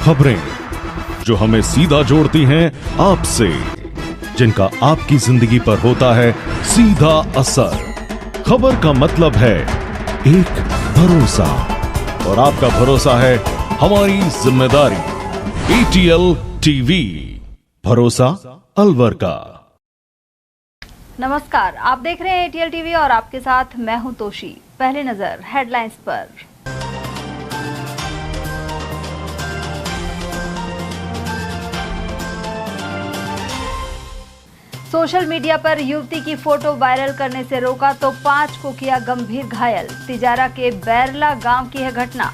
खबरें जो हमें सीधा जोड़ती हैं आपसे, जिनका आपकी जिंदगी पर होता है सीधा असर। खबर का मतलब है एक भरोसा, और आपका भरोसा है हमारी जिम्मेदारी। ATL टीवी, भरोसा अलवर का। नमस्कार, आप देख रहे हैं ATL टीवी और आपके साथ मैं हूं तोशी। पहले नजर हेडलाइंस पर। सोशल मीडिया पर युवती की फोटो वायरल करने से रोका तो 5 को किया गंभीर घायल। तिजारा के बैरला गांव की है घटना।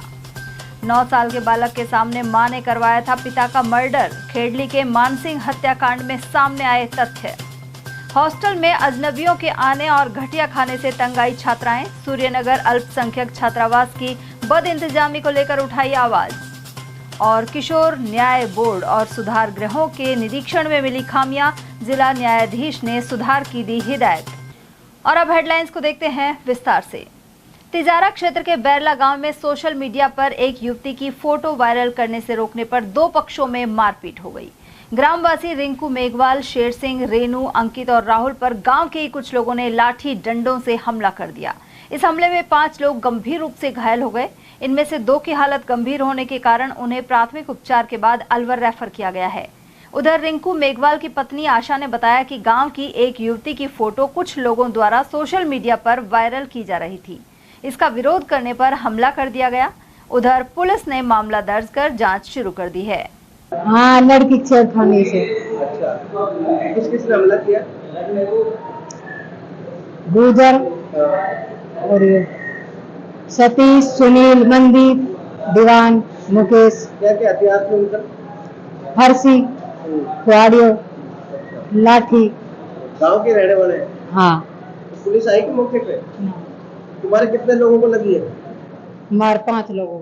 9 साल के बालक के सामने मां ने करवाया था पिता का मर्डर। खेड़ली के मानसिंह हत्याकांड में सामने आए तथ्य। हॉस्टल में अजनबियों के आने और घटिया खाने से तंग आई छात्राएं। सूर्यनगर अल्पसंख्यक छात्रावास की बदइंतजामी को लेकर उठाई आवाज। और किशोर न्याय बोर्ड और सुधार गृहों के निरीक्षण में मिली खामियां, जिला न्यायाधीश ने सुधार की दी हिदायत। और अब हेडलाइंस को देखते हैं विस्तार से। तिजारा क्षेत्र के बैरला गांव में सोशल मीडिया पर एक युवती की फोटो वायरल करने से रोकने पर 2 पक्षों में मारपीट हो गई। ग्रामवासी रिंकू मेघवाल, शेर सिंह, रेनू, अंकित और राहुल पर गांव के ही कुछ लोगों ने लाठी डंडों से हमला कर दिया। इस हमले में 5 लोग गंभीर रूप से घायल हो गए। इनमें से 2 की हालत गंभीर होने के कारण उन्हें प्राथमिक उपचार के बाद अलवर रेफर किया गया है। उधर रिंकू मेघवाल की पत्नी आशा ने बताया कि गांव की एक युवती की फोटो कुछ लोगों द्वारा सोशल मीडिया पर वायरल की जा रही थी। इसका विरोध करने पर हमला कर दिया गया। उधर पुलिस ने मामला दर्ज कर जांच शुरू कर दी है। हाँ, लड़की छेड़खानी से। अच्छा, किसने हमला किया? गुजर और ये सतीश, सुनील, मनदीप, दीवान, मुकेश। क्या क्या हथियार थे उनका? फरसी, कुआड़ियों, लाठी। गांव के रहने वाले हैं? हाँ। तो पुलिस आई कि मौके पे? तुम्हारे कितने लोगों को लगी है? हमारे 5 लोगों।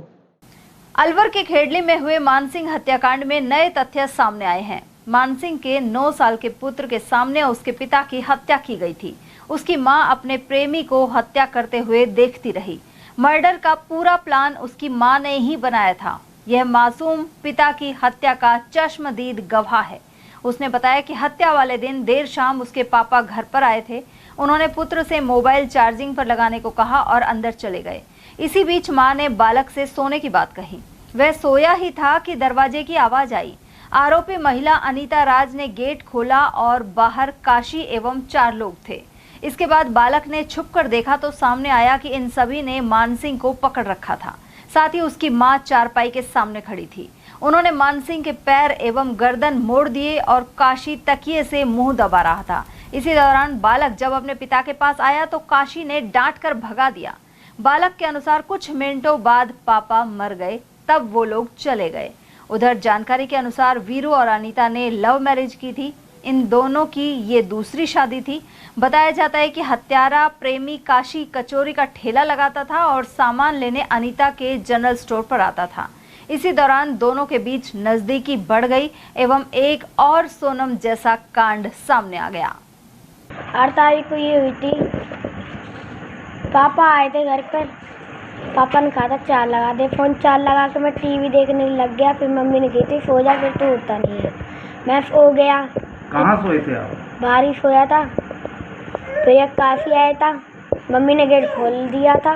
अलवर के खेड़ली में हुए मानसिंह हत्याकांड में नए तथ्य सामने आए हैं। मानसिंह के 9 साल के पुत्र के सामने उसके पिता की हत्या की गई थी। उसकी मां अपने प्रेमी को हत्या करते हुए देखती रही। मर्डर का पूरा प्लान उसकी मां ने ही बनाया था। यह मासूम पिता की हत्या का चश्मदीद गवाह है। उसने बताया कि हत्या वाले दिन देर शाम उसके पापा घर पर आए थे। उन्होंने पुत्र से मोबाइल चार्जिंग पर लगाने को कहा और अंदर चले गए। इसी बीच मां ने बालक से सोने की बात कही। वह सोया ही था कि दरवाजे की आवाज आई। आरोपी महिला अनीता राज ने गेट खोला और बाहर काशी एवं 4 लोग थे। इसके बाद बालक ने छुपकर देखा तो सामने आया कि इन सभी ने मानसिंह को पकड़ रखा था। साथ ही उसकी मां चारपाई के सामने खड़ी थी। उन्होंने मानसिंह के पैर एवं गर्दन मोड़ दिए और काशी तकिए से मुंह दबा रहा था। इसी दौरान बालक जब अपने पिता के पास आया तो काशी ने डांट कर भगा दिया। बालक के अनुसार कुछ मिनटों बाद पापा मर गए, तब वो लोग चले गए। उधर जानकारी के अनुसार वीरू और अनीता ने लव मैरिज की थी। इन दोनों की ये दूसरी शादी थी। बताया जाता है कि हत्यारा प्रेमी काशी कचौरी का ठेला लगाता था और सामान लेने अनीता के जनरल स्टोर पर आता था। इसी दौरान दोनों के बीच नजदीकी बढ़ गई एवं एक और सोनम जैसा कांड सामने आ गया। 8 तारीख को ये हुई थी। पापा आए थे घर पर। पापा ने कहा था चार्ज लगा दे। फोन चार्ज लगा के मैं टीवी देखने लग गया। फिर मम्मी ने कही थी सो जा, फिर तो उठता नहीं है। मैं सो गया। कहाँ सोए थे आप? बाहर ही सोया था। फिर एक काशी आया था। मम्मी ने गेट खोल दिया था।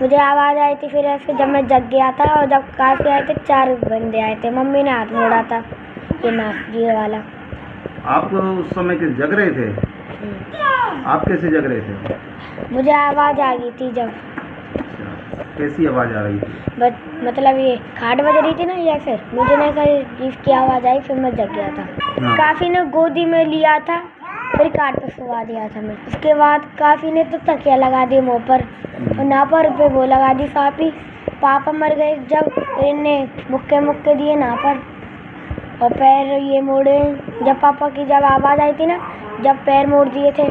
मुझे आवाज़ आई थी। फिर ऐसे जब मैं जग गया था और जब काशी आए थे 4 बंदे आए थे। मम्मी ने हाथ मोड़ा था, ये वाला। आप उस समय के जग रहे थे? आप कैसे जग रहे थे? मुझे आवाज़ आ गई थी जब। कैसी आवाज़ आ रही थी? मतलब ये खाट बज रही थी ना, या फिर मुझे नहीं कहीं इसकी आवाज़ आई। फिर मैं जग गया था। काफी ने गोदी में लिया था, फिर काट पर सुला दिया था मैं। उसके बाद काफी ने तो तकिया लगा दी मुँह पर और ना पर पे वो लगा दी सापी। पापा मर गए जब इनने मुक्के दिए ना पर और पैर ये मोड़े। जब पापा की जब आवाज़ आई थी ना, जब पैर मोड़ दिए थे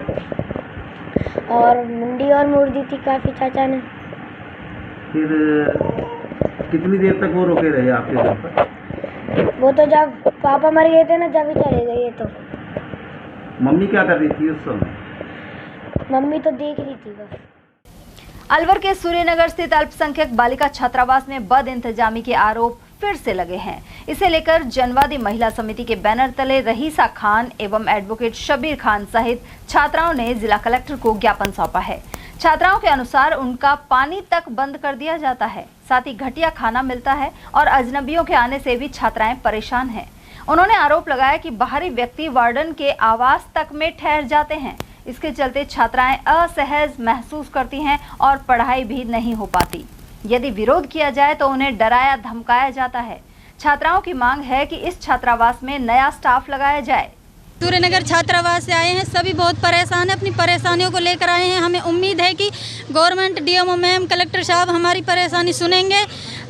और मुंडी और मोड़ दी थी काफी चाचा ने। फिर कितनी देर तक वो रुके रहे आपके घर पर? वो तो जब पापा मर गए थे ना, जब ही चले गए। तो मम्मी क्या कर रही थी उस समय? मम्मी तो देख रही थी बस। अलवर के सूर्यनगर स्थित अल्पसंख्यक बालिका छात्रावास में बद इंतजामी के आरोप फिर से लगे हैं। इसे लेकर जनवादी महिला समिति के बैनर तले रहीसा खान एवं एडवोकेट शबीर खान सहित छात्राओं ने जिला कलेक्टर को ज्ञापन सौंपा है। छात्राओं के अनुसार उनका पानी तक बंद कर दिया जाता है, साथ ही घटिया खाना मिलता है और अजनबियों के आने से भी छात्राएं परेशान हैं। उन्होंने आरोप लगाया कि बाहरी व्यक्ति वार्डन के आवास तक में ठहर जाते हैं। इसके चलते छात्राएं असहज महसूस करती हैं और पढ़ाई भी नहीं हो पाती। यदि विरोध किया जाए तो उन्हें डराया धमकाया जाता है। छात्राओं की मांग है कि इस छात्रावास में नया स्टाफ लगाया जाए। सूर्यनगर छात्रावास से आए हैं, सभी बहुत परेशान हैं, अपनी परेशानियों को लेकर आए हैं। हमें उम्मीद है कि गवर्नमेंट, डीएमओ मैम, कलेक्टर साहब हमारी परेशानी सुनेंगे।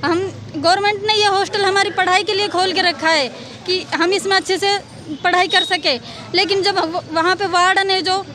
गवर्नमेंट ने ये हॉस्टल हमारी पढ़ाई के लिए खोल के रखा है कि हम इसमें अच्छे से पढ़ाई कर सके, लेकिन जब वहाँ पे वार्डन है, जो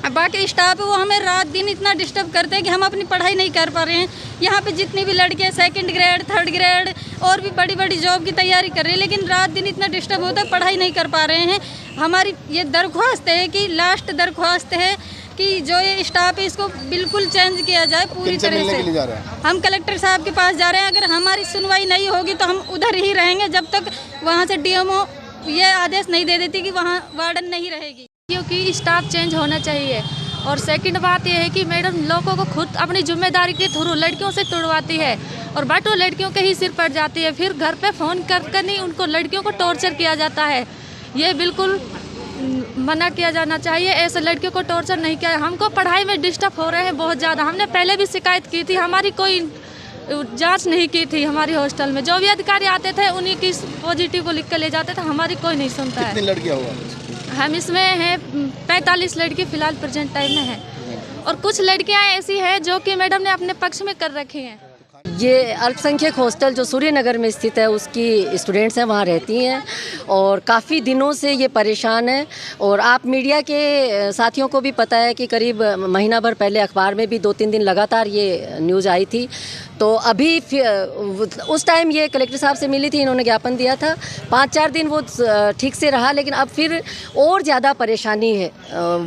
बाकी स्टाफ है, वो हमें रात दिन इतना डिस्टर्ब करते हैं कि हम अपनी पढ़ाई नहीं कर पा रहे हैं। यहाँ पे जितनी भी लड़के 2nd ग्रेड, 3rd ग्रेड और भी बड़ी बड़ी जॉब की तैयारी कर रहे हैं, लेकिन रात दिन इतना डिस्टर्ब होता है, पढ़ाई नहीं कर पा रहे हैं। हमारी ये दरख्वास्त है कि लास्ट दरख्वास्त है कि जो ये स्टाफ है इसको बिल्कुल चेंज किया जाए पूरी तरह से। हम कलेक्टर साहब के पास जा रहे हैं, अगर हमारी सुनवाई नहीं होगी तो हम उधर ही रहेंगे जब तक वहाँ से डीएमओ ये आदेश नहीं दे देती कि वहाँ वार्डन नहीं रहेगी। क्योंकि स्टाफ चेंज होना चाहिए। और सेकंड बात यह है कि मैडम लोगों को खुद अपनी जिम्मेदारी के थ्रू लड़कियों से तुड़वाती है और बाटो लड़कियों के ही सिर पड़ जाती है। फिर घर पे फ़ोन कर नहीं उनको लड़कियों को टॉर्चर किया जाता है। ये बिल्कुल मना किया जाना चाहिए, ऐसे लड़कियों को टॉर्चर नहीं किया। हमको पढ़ाई में डिस्टर्ब हो रहे हैं बहुत ज़्यादा। हमने पहले भी शिकायत की थी, हमारी कोई जांच नहीं की थी। हमारी हॉस्टल में जो भी अधिकारी आते थे उन्हीं की पॉजिटिव को लिख कर ले जाते थे, हमारी कोई नहीं सुनता है। कितनी लड़कियाँ हुआ? हम इसमें हैं 45 लड़की फिलहाल प्रेजेंट टाइम में है और कुछ लड़कियां ऐसी हैं जो कि मैडम ने अपने पक्ष में कर रखी हैं। ये अल्पसंख्यक हॉस्टल जो सूर्यनगर में स्थित है उसकी स्टूडेंट्स हैं, वहाँ रहती हैं और काफ़ी दिनों से ये परेशान है। और आप मीडिया के साथियों को भी पता है कि करीब महीना भर पहले अखबार में भी 2-3 दिन लगातार ये न्यूज़ आई थी। तो अभी उस टाइम ये कलेक्टर साहब से मिली थी, इन्होंने ज्ञापन दिया था। 5-4 दिन वो ठीक से रहा, लेकिन अब फिर और ज़्यादा परेशानी है,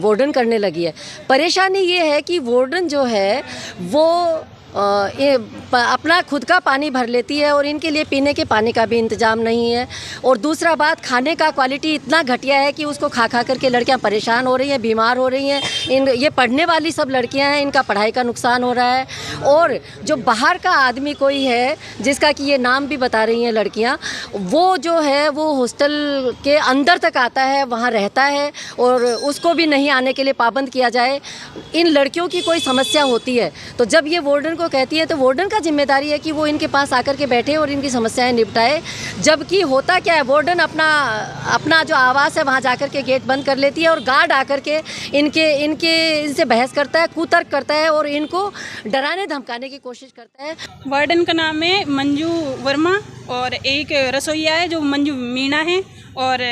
वार्डन करने लगी है। परेशानी ये है कि वार्डन जो है वो अपना खुद का पानी भर लेती है और इनके लिए पीने के पानी का भी इंतज़ाम नहीं है। और दूसरा बात, खाने का क्वालिटी इतना घटिया है कि उसको खा करके लड़कियां परेशान हो रही हैं, बीमार हो रही हैं। ये पढ़ने वाली सब लड़कियां हैं, इनका पढ़ाई का नुकसान हो रहा है। और जो बाहर का आदमी कोई है जिसका कि ये नाम भी बता रही हैं लड़कियाँ, वो जो है वो हॉस्टल के अंदर तक आता है, वहाँ रहता है और उसको भी नहीं आने के लिए पाबंद किया जाए। इन लड़कियों की कोई समस्या होती है तो जब ये वार्डन को कहती है तो वार्डन का जिम्मेदारी है कि वो इनके पास आकर के बैठे और इनकी समस्याएं निपटाए। जबकि होता क्या है, वार्डन अपना जो आवास है वहाँ जाकर के गेट बंद कर लेती है और गार्ड आकर के इनसे बहस करता है, कुतर्क करता है और इनको डराने धमकाने की कोशिश करता है। वार्डन का नाम है मंजू वर्मा और एक रसोईया है जो मंजू मीणा है और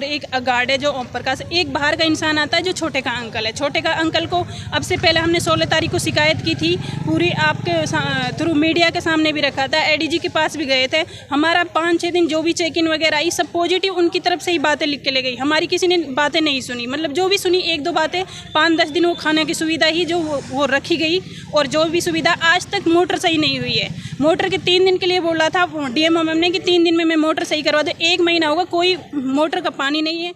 एक गार्ड है जो ओम प्रकाश। एक बाहर का इंसान आता है जो छोटे का अंकल है। छोटे का अंकल को अब से पहले हमने 16 तारीख को शिकायत की थी, पूरी आपके थ्रू मीडिया के सामने भी रखा था, एडीजी के पास भी गए थे। हमारा 5-6 दिन जो भी चेक इन वगैरह आई सब पॉजिटिव उनकी तरफ से ही बातें लिख के ले गई। हमारी किसी ने बातें नहीं सुनी, मतलब जो भी सुनी 1-2 बातें। 5-10 दिन वो खाने की सुविधा ही जो वो रखी गई और जो भी सुविधा आज तक मोटर सही नहीं हुई है। मोटर के 3 दिन के लिए बोला था डीएमओ मैम ने कि 3 दिन में मैं मोटर सही करवा दूँ। 1 महीना होगा, कोई मोटर का पानी नहीं है।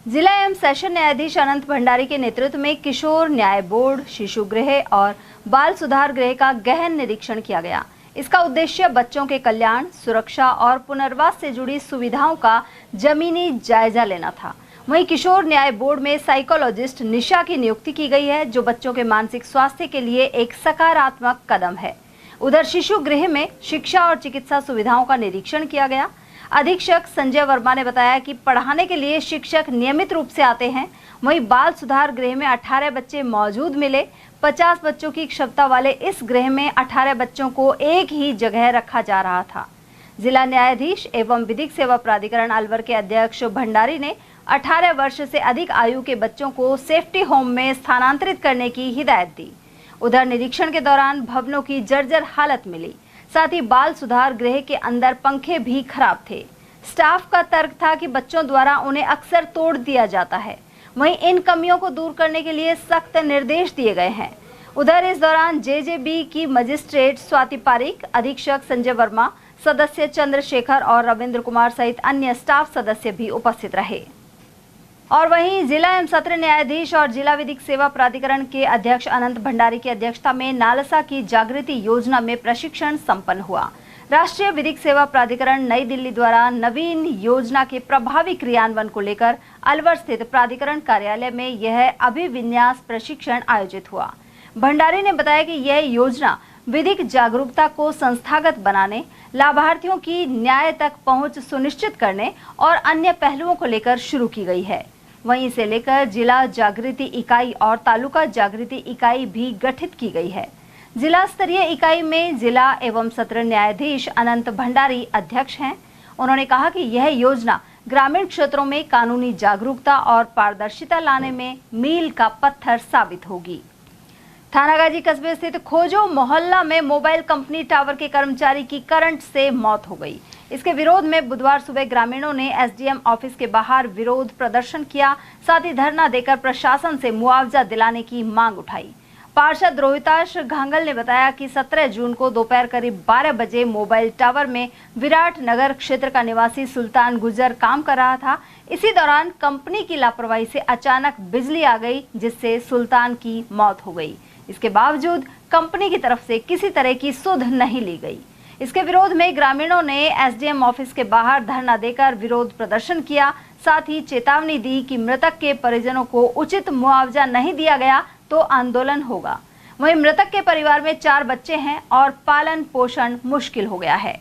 जिला एवं सेशन न्यायाधीश अनंत भंडारी के नेतृत्व में किशोर न्याय बोर्ड, शिशु गृह और बाल सुधार गृह का गहन निरीक्षण किया गया। इसका उद्देश्य बच्चों के कल्याण, सुरक्षा और पुनर्वास से जुड़ी सुविधाओं का जमीनी जायजा लेना था। वहीं किशोर न्याय बोर्ड में साइकोलॉजिस्ट निशा की नियुक्ति की गई है, जो बच्चों के मानसिक स्वास्थ्य के लिए एक सकारात्मक कदम है। उधर शिशु गृह में शिक्षा और चिकित्सा सुविधाओं का निरीक्षण किया गया। अधीक्षक संजय वर्मा ने बताया कि पढ़ाने के लिए शिक्षक नियमित रूप से आते हैं। वहीं बाल सुधार गृह में 18 बच्चे मौजूद मिले। 50 बच्चों की क्षमता वाले इस गृह में 18 बच्चों को एक ही जगह रखा जा रहा था। जिला न्यायाधीश एवं विधिक सेवा प्राधिकरण अलवर के अध्यक्ष भंडारी ने 18 वर्ष से अधिक आयु के बच्चों को सेफ्टी होम में स्थानांतरित करने की हिदायत दी। उधर निरीक्षण के दौरान भवनों की जर्जर हालत मिली, साथ ही बाल सुधार गृह के अंदर पंखे भी खराब थे। स्टाफ का तर्क था कि बच्चों द्वारा उन्हें अक्सर तोड़ दिया जाता है। वहीं इन कमियों को दूर करने के लिए सख्त निर्देश दिए गए हैं। उधर इस दौरान जेजेबी की मजिस्ट्रेट स्वाति पारिक, अधीक्षक संजय वर्मा, सदस्य चंद्रशेखर और रविंद्र कुमार सहित अन्य स्टाफ सदस्य भी उपस्थित रहे। और वहीं जिला एवं सत्र न्यायाधीश और जिला विधिक सेवा प्राधिकरण के अध्यक्ष अनंत भंडारी की अध्यक्षता में नालसा की जागृति योजना में प्रशिक्षण संपन्न हुआ। राष्ट्रीय विधिक सेवा प्राधिकरण नई दिल्ली द्वारा नवीन योजना के प्रभावी क्रियान्वयन को लेकर अलवर स्थित प्राधिकरण कार्यालय में यह अभिविन्यास प्रशिक्षण आयोजित हुआ। भंडारी ने बताया कि यह योजना विधिक जागरूकता को संस्थागत बनाने, लाभार्थियों की न्याय तक पहुंच सुनिश्चित करने और अन्य पहलुओं को लेकर शुरू की गई है। वहीं इसे लेकर जिला जागृति इकाई और तालुका जागृति इकाई भी गठित की गई है। जिला स्तरीय इकाई में जिला एवं सत्र न्यायाधीश अनंत भंडारी अध्यक्ष हैं। उन्होंने कहा कि यह योजना ग्रामीण क्षेत्रों में कानूनी जागरूकता और पारदर्शिता लाने में मील का पत्थर साबित होगी। थानागाजी कस्बे स्थित खोजो मोहल्ला में मोबाइल कंपनी टावर के कर्मचारी की करंट से मौत हो गई। इसके विरोध में बुधवार सुबह ग्रामीणों ने एसडीएम ऑफिस के बाहर विरोध प्रदर्शन किया, साथ ही धरना देकर प्रशासन से मुआवजा दिलाने की मांग उठाई। पार्षद रोहिताश घांगल ने बताया कि 17 जून को दोपहर करीब 12 बजे मोबाइल टावर में विराट नगर क्षेत्र का निवासी सुल्तान गुजर काम कर रहा था। इसी दौरान कंपनी की लापरवाही से अचानक बिजली आ गई, जिससे सुल्तान की मौत हो गई। इसके बावजूद कंपनी की तरफ से किसी तरह की सुध नहीं ली गई। इसके विरोध में ग्रामीणों ने एसडीएम ऑफिस के बाहर धरना देकर विरोध प्रदर्शन किया, साथ ही चेतावनी दी कि मृतक के परिजनों को उचित मुआवजा नहीं दिया गया तो आंदोलन होगा। वहीं मृतक के परिवार में 4 बच्चे हैं और पालन पोषण मुश्किल हो गया है।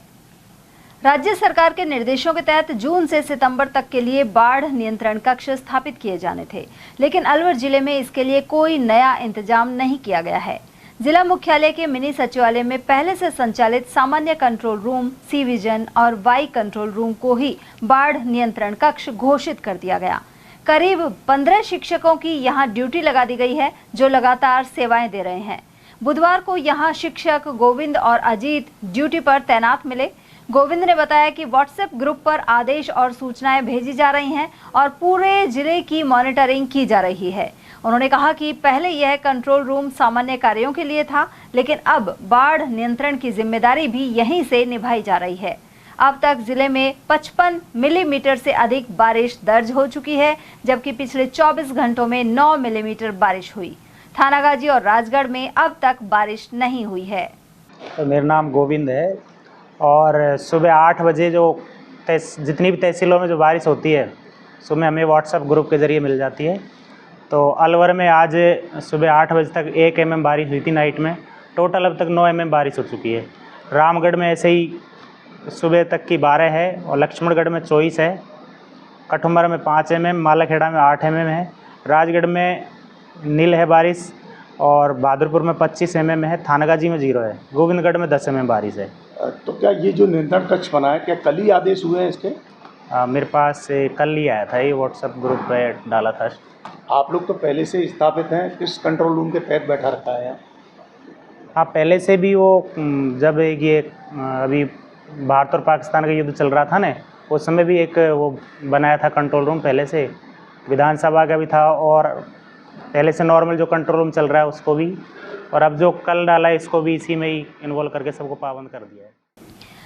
राज्य सरकार के निर्देशों के तहत जून से सितंबर तक के लिए बाढ़ नियंत्रण कक्ष स्थापित किए जाने थे, लेकिन अलवर जिले में इसके लिए कोई नया इंतजाम नहीं किया गया है। जिला मुख्यालय के मिनी सचिवालय में पहले से संचालित सामान्य कंट्रोल रूम, सी विजन और वाई कंट्रोल रूम को ही बाढ़ नियंत्रण कक्ष घोषित कर दिया गया। करीब 15 शिक्षकों की यहां ड्यूटी लगा दी गई है, जो लगातार सेवाएं दे रहे हैं। बुधवार को यहां शिक्षक गोविंद और अजीत ड्यूटी पर तैनात मिले। गोविंद ने बताया कि व्हाट्सएप ग्रुप पर आदेश और सूचनाएं भेजी जा रही हैं और पूरे जिले की मॉनिटरिंग की जा रही है। उन्होंने कहा कि पहले यह कंट्रोल रूम सामान्य कार्यों के लिए था, लेकिन अब बाढ़ नियंत्रण की जिम्मेदारी भी यहीं से निभाई जा रही है। अब तक जिले में 55 मिलीमीटर से अधिक बारिश दर्ज हो चुकी है, जबकि पिछले 24 घंटों में 9 मिलीमीटर बारिश हुई। थानागाजी और राजगढ़ में अब तक बारिश नहीं हुई है। तो मेरा नाम गोविंद है और सुबह 8 बजे जो जितनी भी तहसीलों में जो बारिश होती है सुबह हमें व्हाट्सएप ग्रुप के ज़रिए मिल जाती है। तो अलवर में आज सुबह 8 बजे तक 1 mm बारिश हुई थी नाइट में। टोटल अब तक 9 mm बारिश हो चुकी है। रामगढ़ में ऐसे ही सुबह तक की 12 है और लक्ष्मणगढ़ में 24 है। कठुमर में 5 mm, मालाखेड़ा में 8 mm है। राजगढ़ में नील है बारिश और बहादुरपुर में 25 mm है। थानागाजी में 0 है। गोविंदगढ़ में 10 mm बारिश है। तो क्या ये जो नियंत्रण कक्ष बना है, क्या कल ही आदेश हुए हैं इसके? मेरे पास कल ही आया था, ये व्हाट्सएप ग्रुप पे डाला था। आप लोग तो पहले से स्थापित हैं, किस कंट्रोल रूम के तहत बैठा रखा है? हाँ, पहले से भी वो जब ये अभी भारत और पाकिस्तान का युद्ध चल रहा था ना, उस समय भी एक वो बनाया था कंट्रोल रूम पहले से। विधानसभा का भी था और पहले से नॉर्मल जो कंट्रोल रूम चल रहा है उसको भी, और अब जो कल डाला है इसको भी इसी में ही इन्वॉल्व करके सबको पाबंद कर दिया है।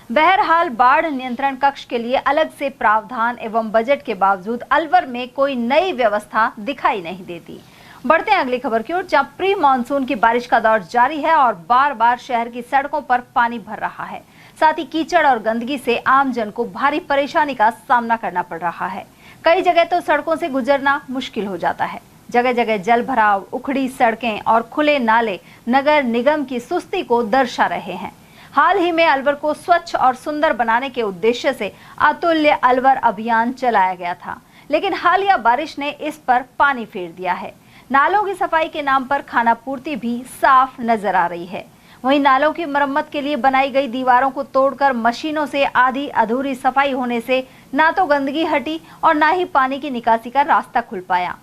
बहरहाल बाढ़ नियंत्रण कक्ष के लिए अलग से प्रावधान एवं बजट के बावजूद अलवर में कोई नई व्यवस्था दिखाई नहीं देती। बढ़ते हैं अगली खबर की ओर, जहां प्री मानसून की बारिश का दौर जारी है और बार बार शहर की सड़कों पर पानी भर रहा है। साथ ही कीचड़ और गंदगी से आमजन को भारी परेशानी का सामना करना पड़ रहा है। कई जगह तो सड़कों से गुजरना मुश्किल हो जाता है। जगह जगह जल भराव, उखड़ी सड़कें और खुले नाले नगर निगम की सुस्ती को दर्शा रहे हैं। हाल ही में अलवर को स्वच्छ और सुंदर बनाने के उद्देश्य से अतुल्य अलवर अभियान चलाया गया था, लेकिन हालिया बारिश ने इस पर पानी फेर दिया है। नालों की सफाई के नाम पर खानापूर्ति भी साफ नजर आ रही है। वहीं नालों की मरम्मत के लिए बनाई गई दीवारों को तोड़कर मशीनों से आधी अधूरी सफाई होने से ना तो गंदगी हटी और ना ही पानी की निकासी का रास्ता खुल पाया।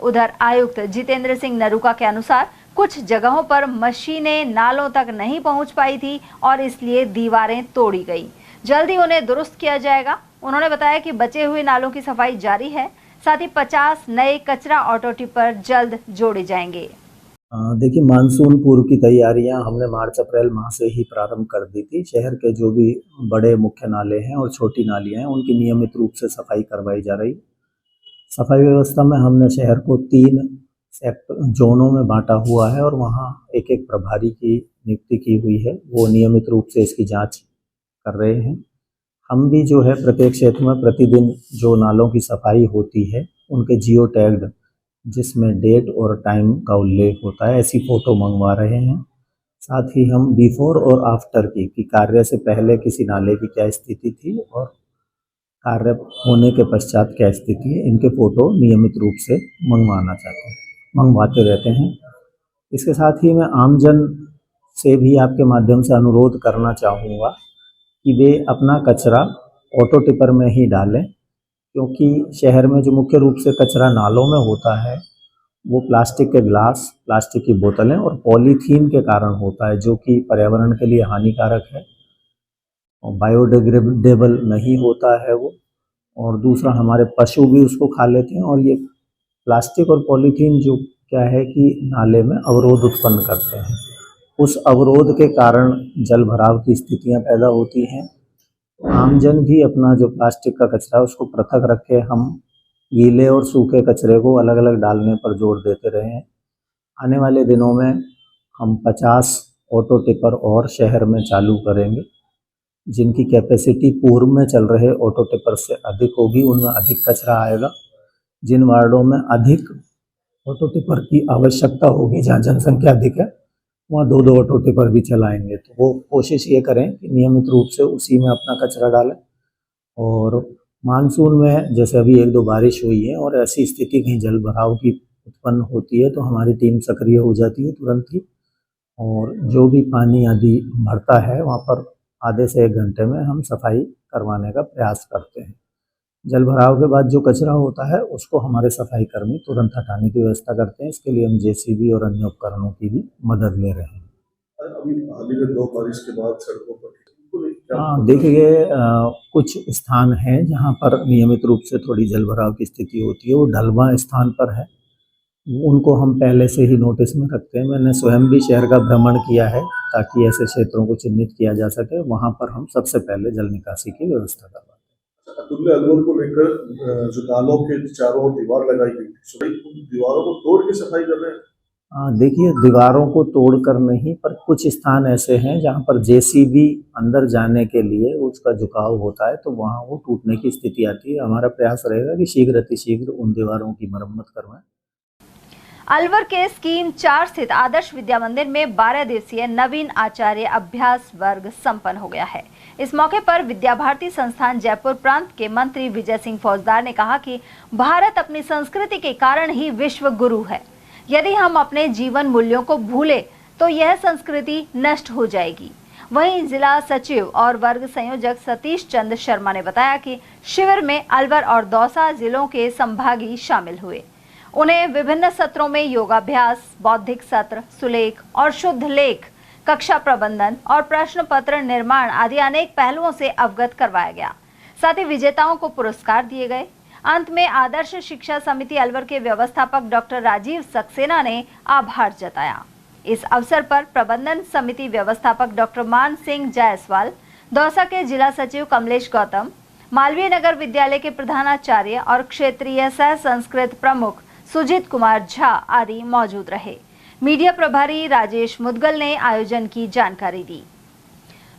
उधर आयुक्त जितेंद्र सिंह नरूका के अनुसार कुछ जगहों पर मशीनें नालों तक नहीं पहुंच पाई थी और इसलिए दीवारें तोड़ी गई। जल्दी उन्हें दुरुस्त किया जाएगा। उन्होंने बताया कि बचे हुए नालों की सफाई जारी है। साथ ही 50 नए कचरा ऑटो टिपर जल्द जोड़े जाएंगे। देखिए, मानसून पूर्व की तैयारियां हमने मार्च अप्रैल माह से ही प्रारंभ कर दी थी। शहर के जो भी बड़े मुख्य नाले हैं और छोटी नालियां हैं उनकी नियमित रूप से सफाई करवाई जा रही। सफाई व्यवस्था में हमने शहर को 3 जोनों में बांटा हुआ है और वहाँ एक एक प्रभारी की नियुक्ति की हुई है। वो नियमित रूप से इसकी जांच कर रहे हैं। हम भी जो है प्रत्येक क्षेत्र में प्रतिदिन जो नालों की सफाई होती है उनके जियो टैग्ड, जिसमें डेट और टाइम का उल्लेख होता है, ऐसी फ़ोटो मंगवा रहे हैं। साथ ही हम बिफोर और आफ्टर की कार्य से पहले किसी नाले की क्या स्थिति थी और कार्य होने के पश्चात क्या स्थिति है, इनके फ़ोटो नियमित रूप से मंगवाते रहते हैं। इसके साथ ही मैं आमजन से भी आपके माध्यम से अनुरोध करना चाहूँगा कि वे अपना कचरा ऑटो टिपर में ही डालें, क्योंकि शहर में जो मुख्य रूप से कचरा नालों में होता है वो प्लास्टिक के ग्लास, प्लास्टिक की बोतलें और पॉलीथीन के कारण होता है, जो कि पर्यावरण के लिए हानिकारक है और बायोडिग्रेडेबल नहीं होता है वो। और दूसरा, हमारे पशु भी उसको खा लेते हैं और ये प्लास्टिक और पॉलीथीन जो क्या है कि नाले में अवरोध उत्पन्न करते हैं। उस अवरोध के कारण जल भराव की स्थितियां पैदा होती हैं। आमजन भी अपना जो प्लास्टिक का कचरा है उसको पृथक रखे। हम गीले और सूखे कचरे को अलग अलग डालने पर जोर देते रहे हैं। आने वाले दिनों में हम 50 ऑटो टिपर और शहर में चालू करेंगे, जिनकी कैपेसिटी पूर्व में चल रहे ऑटो टिपर से अधिक होगी। उनमें अधिक कचरा आएगा। जिन वार्डों में अधिक ऑटो टिपर की आवश्यकता होगी, जहाँ जनसंख्या अधिक है, वहाँ 2-2 ऑटो टिपर भी चलाएंगे। तो वो कोशिश ये करें कि नियमित रूप से उसी में अपना कचरा डालें। और मानसून में जैसे अभी 1-2 बारिश हुई है और ऐसी स्थिति कहीं जल भराव की उत्पन्न होती है तो हमारी टीम सक्रिय हो जाती है तुरंत ही, और जो भी पानी आदि भरता है वहाँ पर आधे से 1 घंटे में हम सफाई करवाने का प्रयास करते हैं। जल भराव के बाद जो कचरा होता है उसको हमारे सफाई कर्मी तुरंत हटाने की व्यवस्था करते हैं। इसके लिए हम जेसीबी और अन्य उपकरणों की भी मदद ले रहे हैं। अभी हाल ही में 2 बारिश के बाद सड़कों पर हाँ, देखिए, कुछ स्थान हैं जहाँ पर नियमित रूप से थोड़ी जल भराव की स्थिति होती है। वो ढलवां स्थान पर है, उनको हम पहले से ही नोटिस में रखते हैं। मैंने स्वयं भी शहर का भ्रमण किया है ताकि ऐसे क्षेत्रों को चिन्हित किया जा सके। वहाँ पर हम सबसे पहले जल निकासी की व्यवस्था करवाते हैं। अतुल्य अलवर को लेकर जो नालों के चारों ओर दीवार लगाई गई थी, दीवारों को तोड़ के सफाई कर रहे हैं। देखिए, दीवारों को तोड़कर नहीं, पर कुछ स्थान ऐसे हैं जहाँ पर जेसीबी अंदर जाने के लिए उसका झुकाव होता है तो वहाँ वो टूटने की स्थिति आती है। हमारा प्रयास रहेगा कि शीघ्र अतिशीघ्र उन दीवारों की मरम्मत करवाएं। अलवर के स्कीम 4 स्थित आदर्श विद्या मंदिर में 12 दिवसीय नवीन आचार्य अभ्यास वर्ग संपन्न हो गया है। इस मौके पर विद्या भारती संस्थान जयपुर प्रांत के मंत्री विजय सिंह फौजदार ने कहा कि भारत अपनी संस्कृति के कारण ही विश्व गुरु है। यदि हम अपने जीवन मूल्यों को भूले तो यह संस्कृति नष्ट हो जाएगी। वहीं जिला सचिव और वर्ग संयोजक सतीश चंद्र शर्मा ने बताया कि शिविर में अलवर और दौसा जिलों के संभागी शामिल हुए। उन्हें विभिन्न सत्रों में योगाभ्यास, बौद्धिक सत्र, सुलेख और शुद्ध लेख, कक्षा प्रबंधन और प्रश्न पत्र निर्माण आदि अनेक पहलुओं से अवगत करवाया गया। साथ ही विजेताओं को पुरस्कार दिए गए। अंत में आदर्श शिक्षा समिति अलवर के व्यवस्थापक डॉक्टर राजीव सक्सेना ने आभार जताया। इस अवसर पर प्रबंधन समिति व्यवस्थापक डॉक्टर मान सिंह जायसवाल, दौसा के जिला सचिव कमलेश गौतम, मालवीय नगर विद्यालय के प्रधानाचार्य और क्षेत्रीय सह संस्कृत प्रमुख सुजीत कुमार झा आदि मौजूद रहे। मीडिया प्रभारी राजेश मुदगल ने आयोजन की जानकारी दी।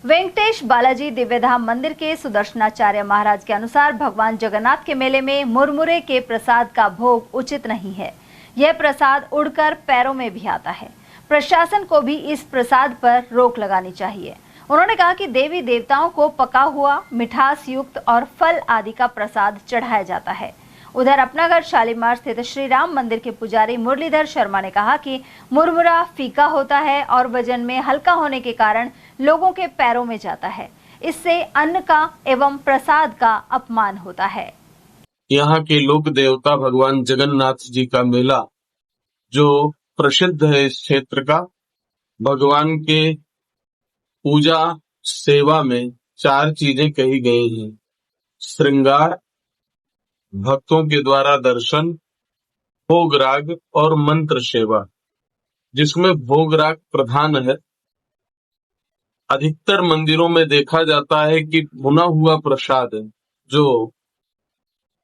वेंकटेश बालाजी दिव्यधाम मंदिर के सुदर्शनाचार्य महाराज के अनुसार भगवान जगन्नाथ के मेले में मुरमुरे के प्रसाद का भोग उचित नहीं है। यह प्रसाद उड़कर पैरों में भी आता है। प्रशासन को भी इस प्रसाद पर रोक लगानी चाहिए। उन्होंने कहा कि देवी देवताओं को पका हुआ, मिठास युक्त और फल आदि का प्रसाद चढ़ाया जाता है। उधर अपनागढ़ शालीमार स्थित श्री राम मंदिर के पुजारी मुरलीधर शर्मा ने कहा कि मुरमुरा फीका होता है और वजन में हल्का होने के कारण लोगों के पैरों में जाता है। इससे अन्न का एवं प्रसाद का अपमान होता है। यहाँ के लोक देवता भगवान जगन्नाथ जी का मेला जो प्रसिद्ध है इस क्षेत्र का, भगवान के पूजा सेवा में 4 चीजें कही गई हैं: श्रृंगार, भक्तों के द्वारा दर्शन, भोग राग और मंत्र सेवा। जिसमें भोग राग प्रधान है। अधिकतर मंदिरों में देखा जाता है कि भुना हुआ प्रसाद जो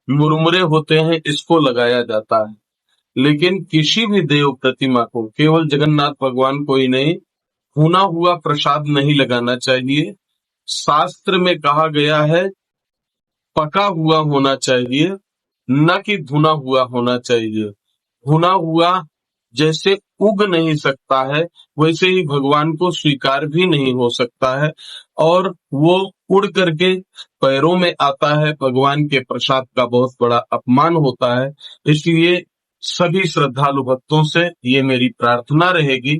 मुरमुरे होते हैं इसको लगाया जाता है, लेकिन किसी भी देव प्रतिमा को, केवल जगन्नाथ भगवान को ही नहीं, भुना हुआ प्रसाद नहीं लगाना चाहिए। शास्त्र में कहा गया है पका हुआ होना चाहिए, न कि भुना हुआ होना चाहिए। भुना हुआ जैसे उग नहीं सकता है, वैसे ही भगवान को स्वीकार भी नहीं हो सकता है, और वो उड़ करके पैरों में आता है। भगवान के प्रसाद का बहुत बड़ा अपमान होता है। इसलिए सभी श्रद्धालु भक्तों से ये मेरी प्रार्थना रहेगी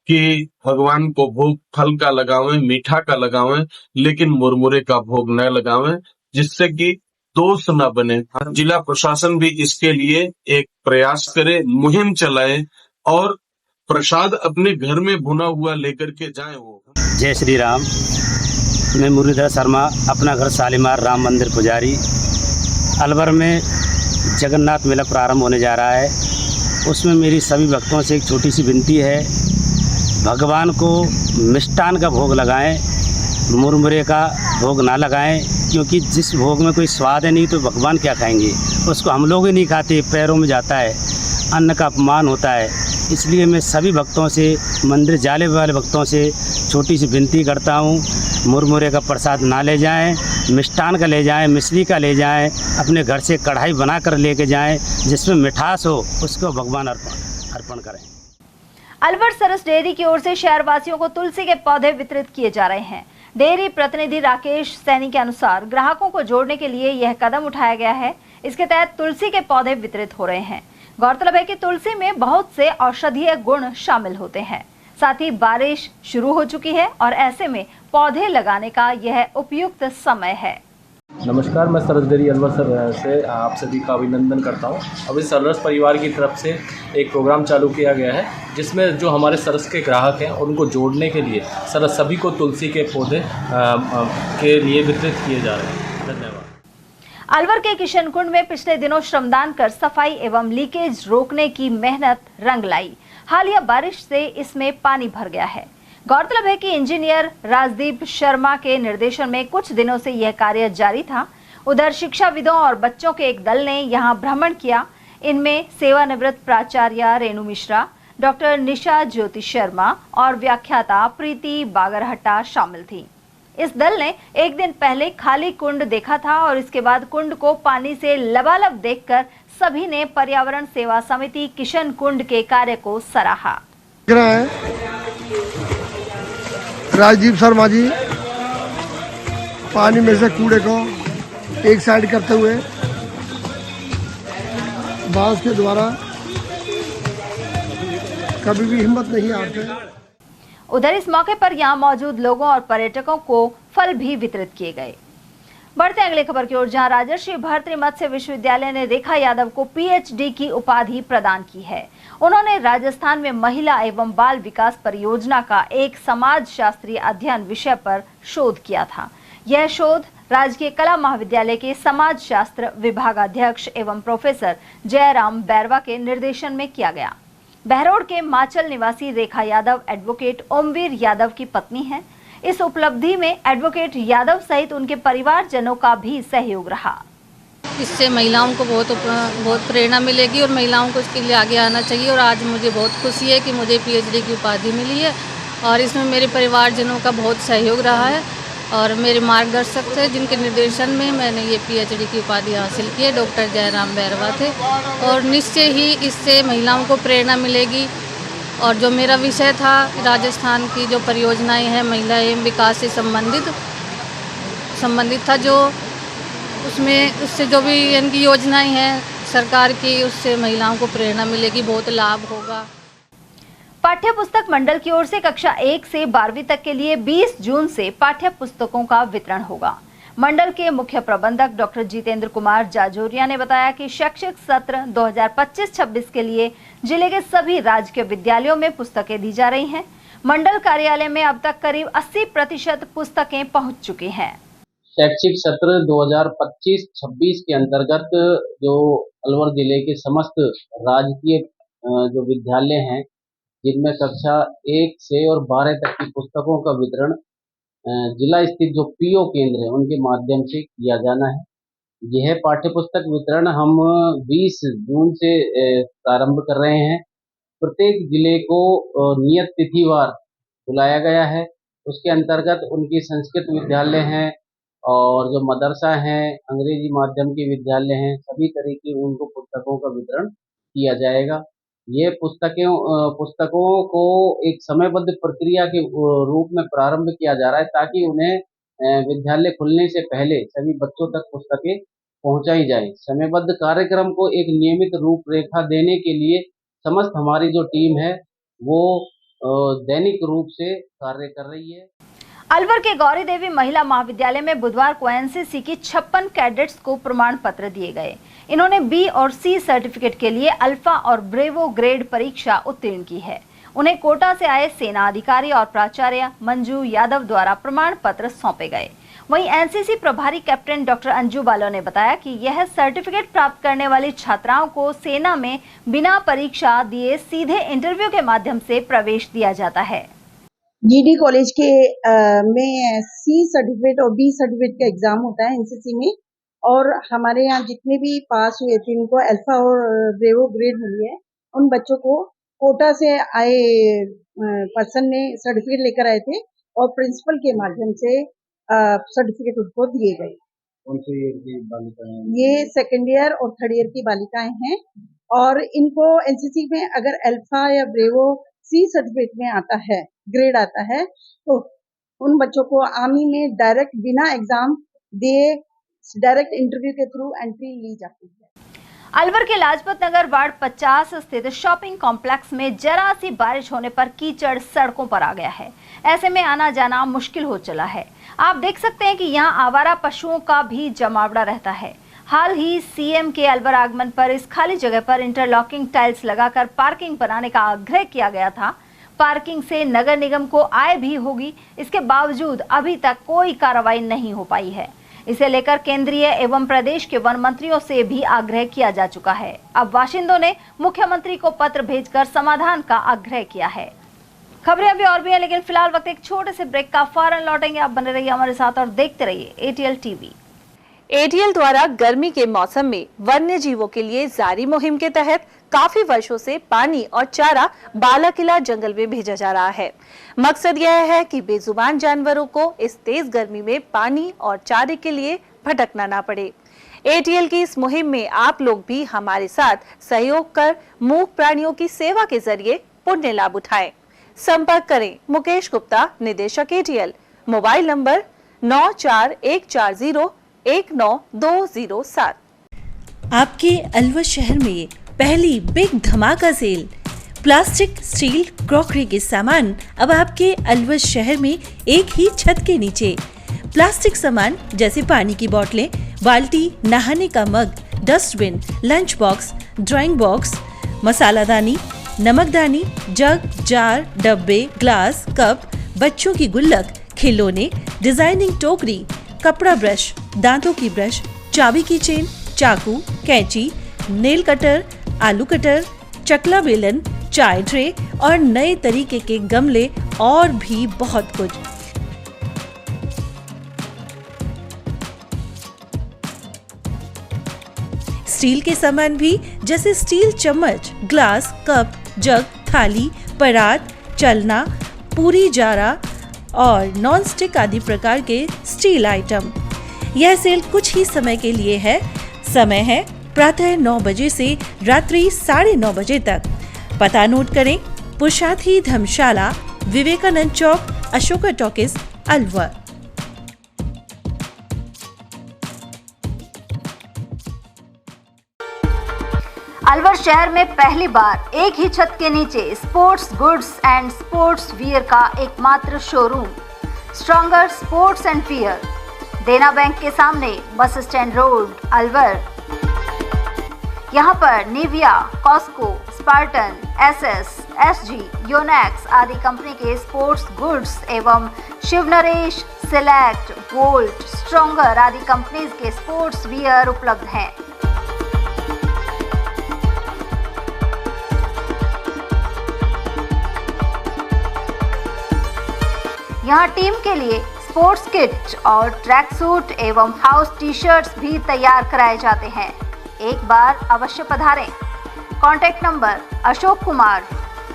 कि भगवान को भोग फल का लगावें, मीठा का लगावें, लेकिन मुरमुरे का भोग न लगावें, जिससे कि दोष न बने। जिला प्रशासन भी इसके लिए एक प्रयास करे, मुहिम चलाए और प्रसाद अपने घर में भुना हुआ लेकर के जाएं। वो जय श्री राम। मैं मुरलीधर शर्मा, अपना घर शालीमार राम मंदिर पुजारी। अलवर में जगन्नाथ मेला प्रारंभ होने जा रहा है, उसमें मेरी सभी भक्तों से एक छोटी सी विनती है, भगवान को मिष्टान का भोग लगाएं, मुरमुरे का भोग ना लगाएं, क्योंकि जिस भोग में कोई स्वाद है नहीं तो भगवान क्या खाएंगे। उसको हम लोग ही नहीं खाते, पैरों में जाता है, अन्न का अपमान होता है। इसलिए मैं सभी भक्तों से, मंदिर जाने वाले भक्तों से छोटी सी विनती करता हूँ, मुरमुरे का प्रसाद ना ले जाएं, मिष्टान का ले जाएं, मिश्री का ले जाएं, अपने घर से कढ़ाई बना कर लेके जाएं, जिसमें मिठास हो उसको भगवान अर्पण करें। अलवर सरस डेयरी की ओर से शहरवासियों को तुलसी के पौधे वितरित किए जा रहे हैं। डेयरी प्रतिनिधि राकेश सैनी के अनुसार ग्राहकों को जोड़ने के लिए यह कदम उठाया गया है। इसके तहत तुलसी के पौधे वितरित हो रहे हैं। गौरतलब है कि तुलसी में बहुत से औषधीय गुण शामिल होते हैं। साथ ही बारिश शुरू हो चुकी है और ऐसे में पौधे लगाने का यह उपयुक्त समय है। नमस्कार, मैं सरस डेयरी अलवर से आप सभी का अभिनंदन करता हूं। अभी सरस परिवार की तरफ से एक प्रोग्राम चालू किया गया है, जिसमें जो हमारे सरस के ग्राहक हैं उनको जोड़ने के लिए सरस सभी को तुलसी के पौधे के लिए वितरित किए जा रहे हैं। धन्यवाद। अलवर के किशनकुंड में पिछले दिनों श्रमदान कर सफाई एवं लीकेज रोकने की मेहनत रंग लाई। हालिया बारिश से इसमें पानी भर गया है। गौरतलब है कि इंजीनियर राजदीप शर्मा के निर्देशन में कुछ दिनों से यह कार्य जारी था। उधर शिक्षाविदों और बच्चों के एक दल ने यहां भ्रमण किया। इनमें सेवानिवृत्त प्राचार्य रेणु मिश्रा, डॉक्टर निशा ज्योति शर्मा और व्याख्याता प्रीति बागरहट्टा शामिल थी। इस दल ने एक दिन पहले खाली कुंड देखा था और इसके बाद कुंड को पानी से लबालब देखकर सभी ने पर्यावरण सेवा समिति किशन कुंड के कार्य को सराहा। राजदीप शर्मा जी पानी में से कूड़े को एक साइड करते हुए बांस के द्वारा कभी भी हिम्मत नहीं हारते। उधर इस मौके पर यहां मौजूद लोगों और पर्यटकों को फल भी वितरित किए गए। बढ़ते अगले खबर की ओर, जहां राजर्षि भर्तृ मत्स्य विश्वविद्यालय ने रेखा यादव को पीएचडी की उपाधि प्रदान की है। उन्होंने राजस्थान में महिला एवं बाल विकास परियोजना का एक समाज शास्त्रीय अध्ययन विषय पर शोध किया था। यह शोध राजकीय कला महाविद्यालय के समाज शास्त्र विभागाध्यक्ष एवं प्रोफेसर जयराम बैरवा के निर्देशन में किया गया। बहरोड के माचल निवासी रेखा यादव एडवोकेट ओमवीर यादव की पत्नी है। इस उपलब्धि में एडवोकेट यादव सहित उनके परिवारजनों का भी सहयोग रहा। इससे महिलाओं को बहुत प्रेरणा मिलेगी और महिलाओं को इसके लिए आगे आना चाहिए। और आज मुझे बहुत खुशी है कि मुझे पीएचडी की उपाधि मिली है और इसमें मेरे परिवारजनों का बहुत सहयोग रहा है और मेरे मार्गदर्शक थे जिनके निर्देशन में मैंने ये पीएचडी की उपाधि हासिल की है, डॉक्टर जयराम बैरवा थे। और निश्चय ही इससे महिलाओं को प्रेरणा मिलेगी। और जो मेरा विषय था राजस्थान की जो परियोजनाएं हैं महिला एवं विकास से संबंधित था, जो उसमें उससे जो भी इनकी योजनाएं हैं सरकार की, उससे महिलाओं को प्रेरणा मिलेगी, बहुत लाभ होगा। पाठ्य पुस्तक मंडल की ओर से कक्षा 1 से 12वीं तक के लिए 20 जून से पाठ्य पुस्तकों का वितरण होगा। मंडल के मुख्य प्रबंधक डॉक्टर जितेंद्र कुमार जाजोरिया ने बताया कि शैक्षिक सत्र 2025-26 के लिए जिले के सभी राजकीय विद्यालयों में पुस्तकें दी जा रही हैं। मंडल कार्यालय में अब तक करीब 80% पुस्तकें पहुंच चुकी हैं। शैक्षिक सत्र 2025-26 के अंतर्गत जो अलवर जिले के समस्त राजकीय जो विद्यालय हैं जिनमें कक्षा 1 से और 12 तक की पुस्तकों का वितरण जिला स्थित जो पीओ केंद्र है उनके माध्यम से किया जाना है। यह पाठ्य पुस्तक वितरण हम 20 जून से प्रारंभ कर रहे हैं। प्रत्येक जिले को नियत तिथिवार बुलाया गया है। उसके अंतर्गत उनकी संस्कृत विद्यालय हैं और जो मदरसा हैं, अंग्रेजी माध्यम के विद्यालय हैं, सभी तरह की उनको पुस्तकों का वितरण किया जाएगा। ये पुस्तकों को एक समयबद्ध प्रक्रिया के रूप में प्रारंभ किया जा रहा है ताकि उन्हें विद्यालय खुलने से पहले सभी बच्चों तक पुस्तकें पहुंचाई जाए। समयबद्ध कार्यक्रम को एक नियमित रूपरेखा देने के लिए समस्त हमारी जो टीम है वो दैनिक रूप से कार्य कर रही है। अलवर के गौरी देवी महिला महाविद्यालय में बुधवार को एनसीसी की 56 कैडेट्स को प्रमाण पत्र दिए गए। इन्होंने बी और सी सर्टिफिकेट के लिए अल्फा और ब्रेवो ग्रेड परीक्षा उत्तीर्ण की है। उन्हें कोटा से आए सेना अधिकारी और प्राचार्य मंजू यादव द्वारा प्रमाण पत्र सौंपे गए। वहीं एनसीसी प्रभारी कैप्टन डॉक्टर अंजू बालो ने बताया कि यह सर्टिफिकेट प्राप्त करने वाली छात्राओं को सेना में बिना परीक्षा दिए सीधे इंटरव्यू के माध्यम से प्रवेश दिया जाता है। जीडी कॉलेज के में सी सर्टिफिकेट और बी सर्टिफिकेट का एग्जाम होता है एनसीसी में, और हमारे यहाँ जितने भी पास हुए थे उनको अल्फा और ब्रेवो ग्रेड मिली है। उन बच्चों को कोटा से आए पर्सन ने सर्टिफिकेट लेकर आए थे और प्रिंसिपल के माध्यम से सर्टिफिकेट उनको दिए गए। कौन से ईयर की बालिकाएं? ये सेकेंड ईयर और थर्ड ईयर की बालिकाएं हैं और इनको एनसीसी में अगर अल्फा या ब्रेवो सी सर्टिफिकेट में आता है, ग्रेड आता है, तो उन बच्चों को आर्मी में डायरेक्ट बिना एग्जाम दिए डायरेक्ट इंटरव्यू के थ्रू एंट्री ली जाती है। अलवर के लाजपत नगर वार्ड 50 स्थित शॉपिंग कॉम्प्लेक्स में जरा सी बारिश होने पर कीचड़ सड़कों पर आ गया है। ऐसे में आना जाना मुश्किल हो चला है। आप देख सकते हैं कि यहाँ आवारा पशुओं का भी जमावड़ा रहता है। हाल ही सीएम के अलवर आगमन पर इस खाली जगह पर इंटरलॉकिंग टाइल्स लगाकर पार्किंग बनाने का आग्रह किया गया था। पार्किंग से नगर निगम को आय भी होगी, इसके बावजूद अभी तक कोई कार्रवाई नहीं हो पाई है। इसे लेकर केंद्रीय एवं प्रदेश के वन मंत्रियों से भी आग्रह किया जा चुका है। अब बाशिंदों ने मुख्यमंत्री को पत्र भेजकर समाधान का आग्रह किया है। खबरें अभी और भी हैं, लेकिन फिलहाल वक्त एक छोटे से ब्रेक का, फौरन लौटेंगे। आप बने रहिए हमारे साथ और देखते रहिए एटीएल टीवी। एटीएल द्वारा गर्मी के मौसम में वन्य जीवों के लिए जारी मुहिम के तहत काफी वर्षों से पानी और चारा बालाकिला जंगल में भेजा जा रहा है। मकसद यह है कि बेजुबान जानवरों को इस तेज गर्मी में पानी और चारे के लिए भटकना ना पड़े। एटीएल की इस मुहिम में आप लोग भी हमारे साथ सहयोग कर मूक प्राणियों की सेवा के जरिए पुण्य लाभ उठाएं। संपर्क करें मुकेश गुप्ता, निदेशक एटीएल, मोबाइल नंबर 9414019207। आपके अलवर शहर में पहली बिग धमाका सेल प्लास्टिक, स्टील, क्रॉकरी के सामान अब आपके अलवर शहर में एक ही छत के नीचे। प्लास्टिक सामान जैसे पानी की बोतलें, बाल्टी, नहाने का mug, dustbin, lunch box, drawing box, मसालादानी, नमकदानी, जग, जार, डब्बे, ग्लास, कप, बच्चों की गुल्लक, खिलौने, डिजाइनिंग टोकरी, कपड़ा ब्रश, दांतों की ब्रश, चाबी की चेन, चाकू, कैंची, नेल कटर, आलू कटर, चकला बेलन, चाय ट्रे और नए तरीके के गमले और भी बहुत कुछ। स्टील के सामान भी जैसे स्टील चम्मच, ग्लास, कप, जग, थाली, परात, चलना, पूरी जारा और नॉन स्टिक आदि प्रकार के स्टील आइटम। यह सेल कुछ ही समय के लिए है। समय है प्रातः 9 बजे से रात्रि 9:30 बजे तक। पता नोट करें, पुरुषार्थी धर्मशाला, विवेकानंद चौक, अशोका टॉकीज, अलवर। अलवर शहर में पहली बार एक ही छत के नीचे sports goods and sports wear का एकमात्र showroom stronger sports and wear, Dena bank के सामने, बस स्टैंड रोड, अलवर। यहाँ पर Nivia, Cosco, Spartan, SS, SG, Yonex आदि कंपनी के स्पोर्ट्स गुड्स एवं शिवनरेश, सिलेक्ट, वोल्ट, स्ट्रॉन्गर आदि कंपनीज के स्पोर्ट्स वियर उपलब्ध हैं। यहाँ टीम के लिए स्पोर्ट्स किट और ट्रैक सूट एवं हाउस टी-शर्ट्स भी तैयार कराए जाते हैं। एक बार अवश्य पधारें। Contact number Ashok Kumar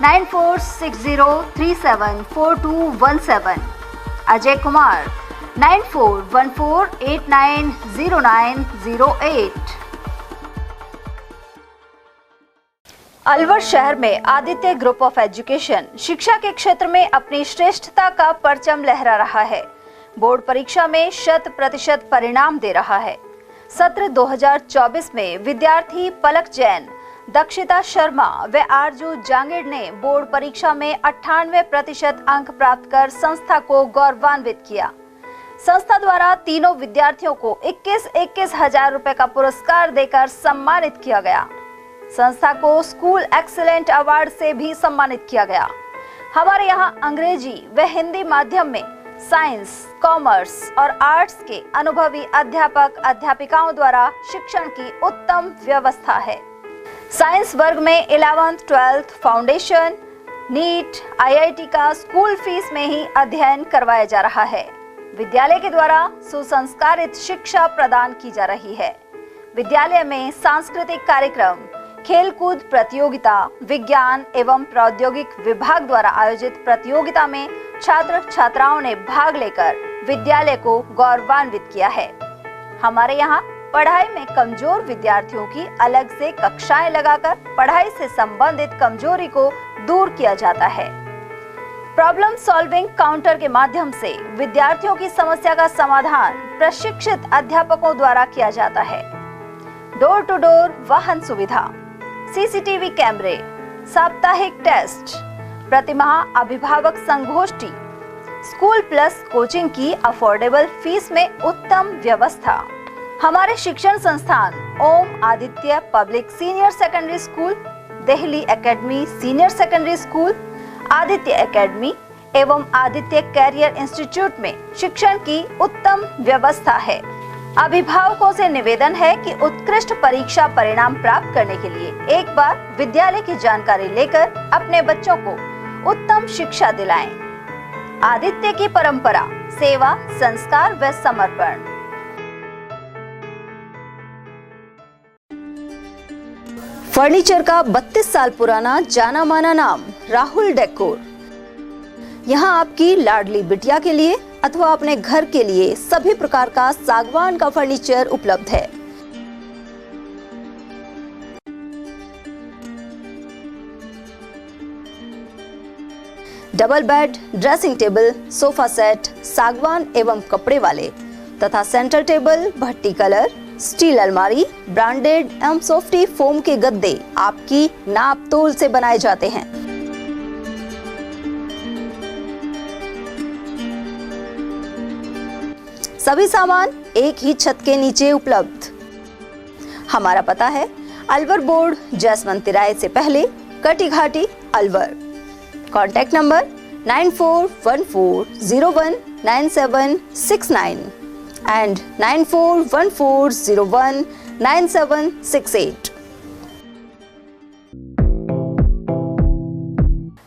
9460374217, Ajay Kumar 9414890908। अलवर शहर में आदित्य ग्रुप ऑफ एजुकेशन शिक्षा के क्षेत्र में अपनी श्रेष्ठता का परचम लहरा रहा है। बोर्ड परीक्षा में 100% परिणाम दे रहा है। सत्र 2024 में विद्यार्थी पलक जैन, दक्षिता शर्मा व आरजू जांगीड़ ने बोर्ड परीक्षा में 98% अंक प्राप्त कर संस्था को गौरवान्वित किया। संस्था द्वारा तीनों विद्यार्थियों को 21-21 हजार रुपए का पुरस्कार देकर सम्मानित किया गया। संस्था को स्कूल एक्सीलेंट अवार्ड से भी सम्मानित किया गया। हमारे यहाँ अंग्रेजी व हिंदी माध्यम में साइंस, कॉमर्स और आर्ट्स के अनुभवी अध्यापक अध्यापिकाओं द्वारा शिक्षण की उत्तम व्यवस्था है। साइंस वर्ग में 11th, 12th foundation, NEET, IIT का स्कूल फीस में ही अध्ययन करवाया जा रहा है। विद्यालय के द्वारा सुसंस्कारित शिक्षा प्रदान की जा रही है। विद्यालय में सांस्कृतिक कार्यक्रम, खेलकूद प्रतियोगिता, विज्ञान एवं प्रौद्योगिक विभाग द्वारा आयोजित प्रतियोगिता में छात्र छात्राओं ने भाग लेकर विद्यालय को गौरवान्वित किया है। हमारे यहाँ पढ़ाई में कमजोर विद्यार्थियों की अलग से कक्षाएं लगाकर पढ़ाई से संबंधित कमजोरी को दूर किया जाता है। प्रॉब्लम सॉल्विंग काउंटर के माध्यम से विद्यार्थियों की समस्या का समाधान प्रशिक्षित अध्यापकों द्वारा किया जाता है। डोर टू डोर वाहन सुविधा, CCTV कैमरे, साप्ताहिक टेस्ट, प्रतिमाह अभिभावक संगोष्ठी, स्कूल प्लस कोचिंग की अफोर्डेबल फीस में उत्तम व्यवस्था। हमारे शिक्षण संस्थान Om Aditya public senior secondary school, Delhi academy senior secondary school, Aditya academy एवं आदित्य कैरियर इंस्टीट्यूट में शिक्षण की उत्तम व्यवस्था है। अभिभावकों से निवेदन है कि उत्कृष्ट परीक्षा परिणाम प्राप्त करने के लिए एक बार विद्यालय की जानकारी लेकर अपने बच्चों को उत्तम शिक्षा दिलाएं। आदित्य की परंपरा, सेवा, संस्कार व समर्पण। फर्नीचर का 32 साल पुराना जाना माना नाम राहुल डेकोर। यहाँ आपकी लाडली बिटिया के लिए अथवा अपने घर के लिए सभी प्रकार का सागवान का फर्नीचर उपलब्ध है। Double bed, dressing table, sofa set सागवान एवं कपड़े वाले तथा सेंटर टेबल, भट्टी कलर, स्टील अलमारी, ब्रांडेड एवं सॉफ्टी फोम के गद्दे आपकी नाप तोल से बनाए जाते हैं। सभी सामान एक ही छत के नीचे उपलब्ध। हमारा पता है अलवर बोर्ड, जसवंत तिराहे से पहले, Kati Ghati, Alwar. Contact number 9414019769 and 9414019768।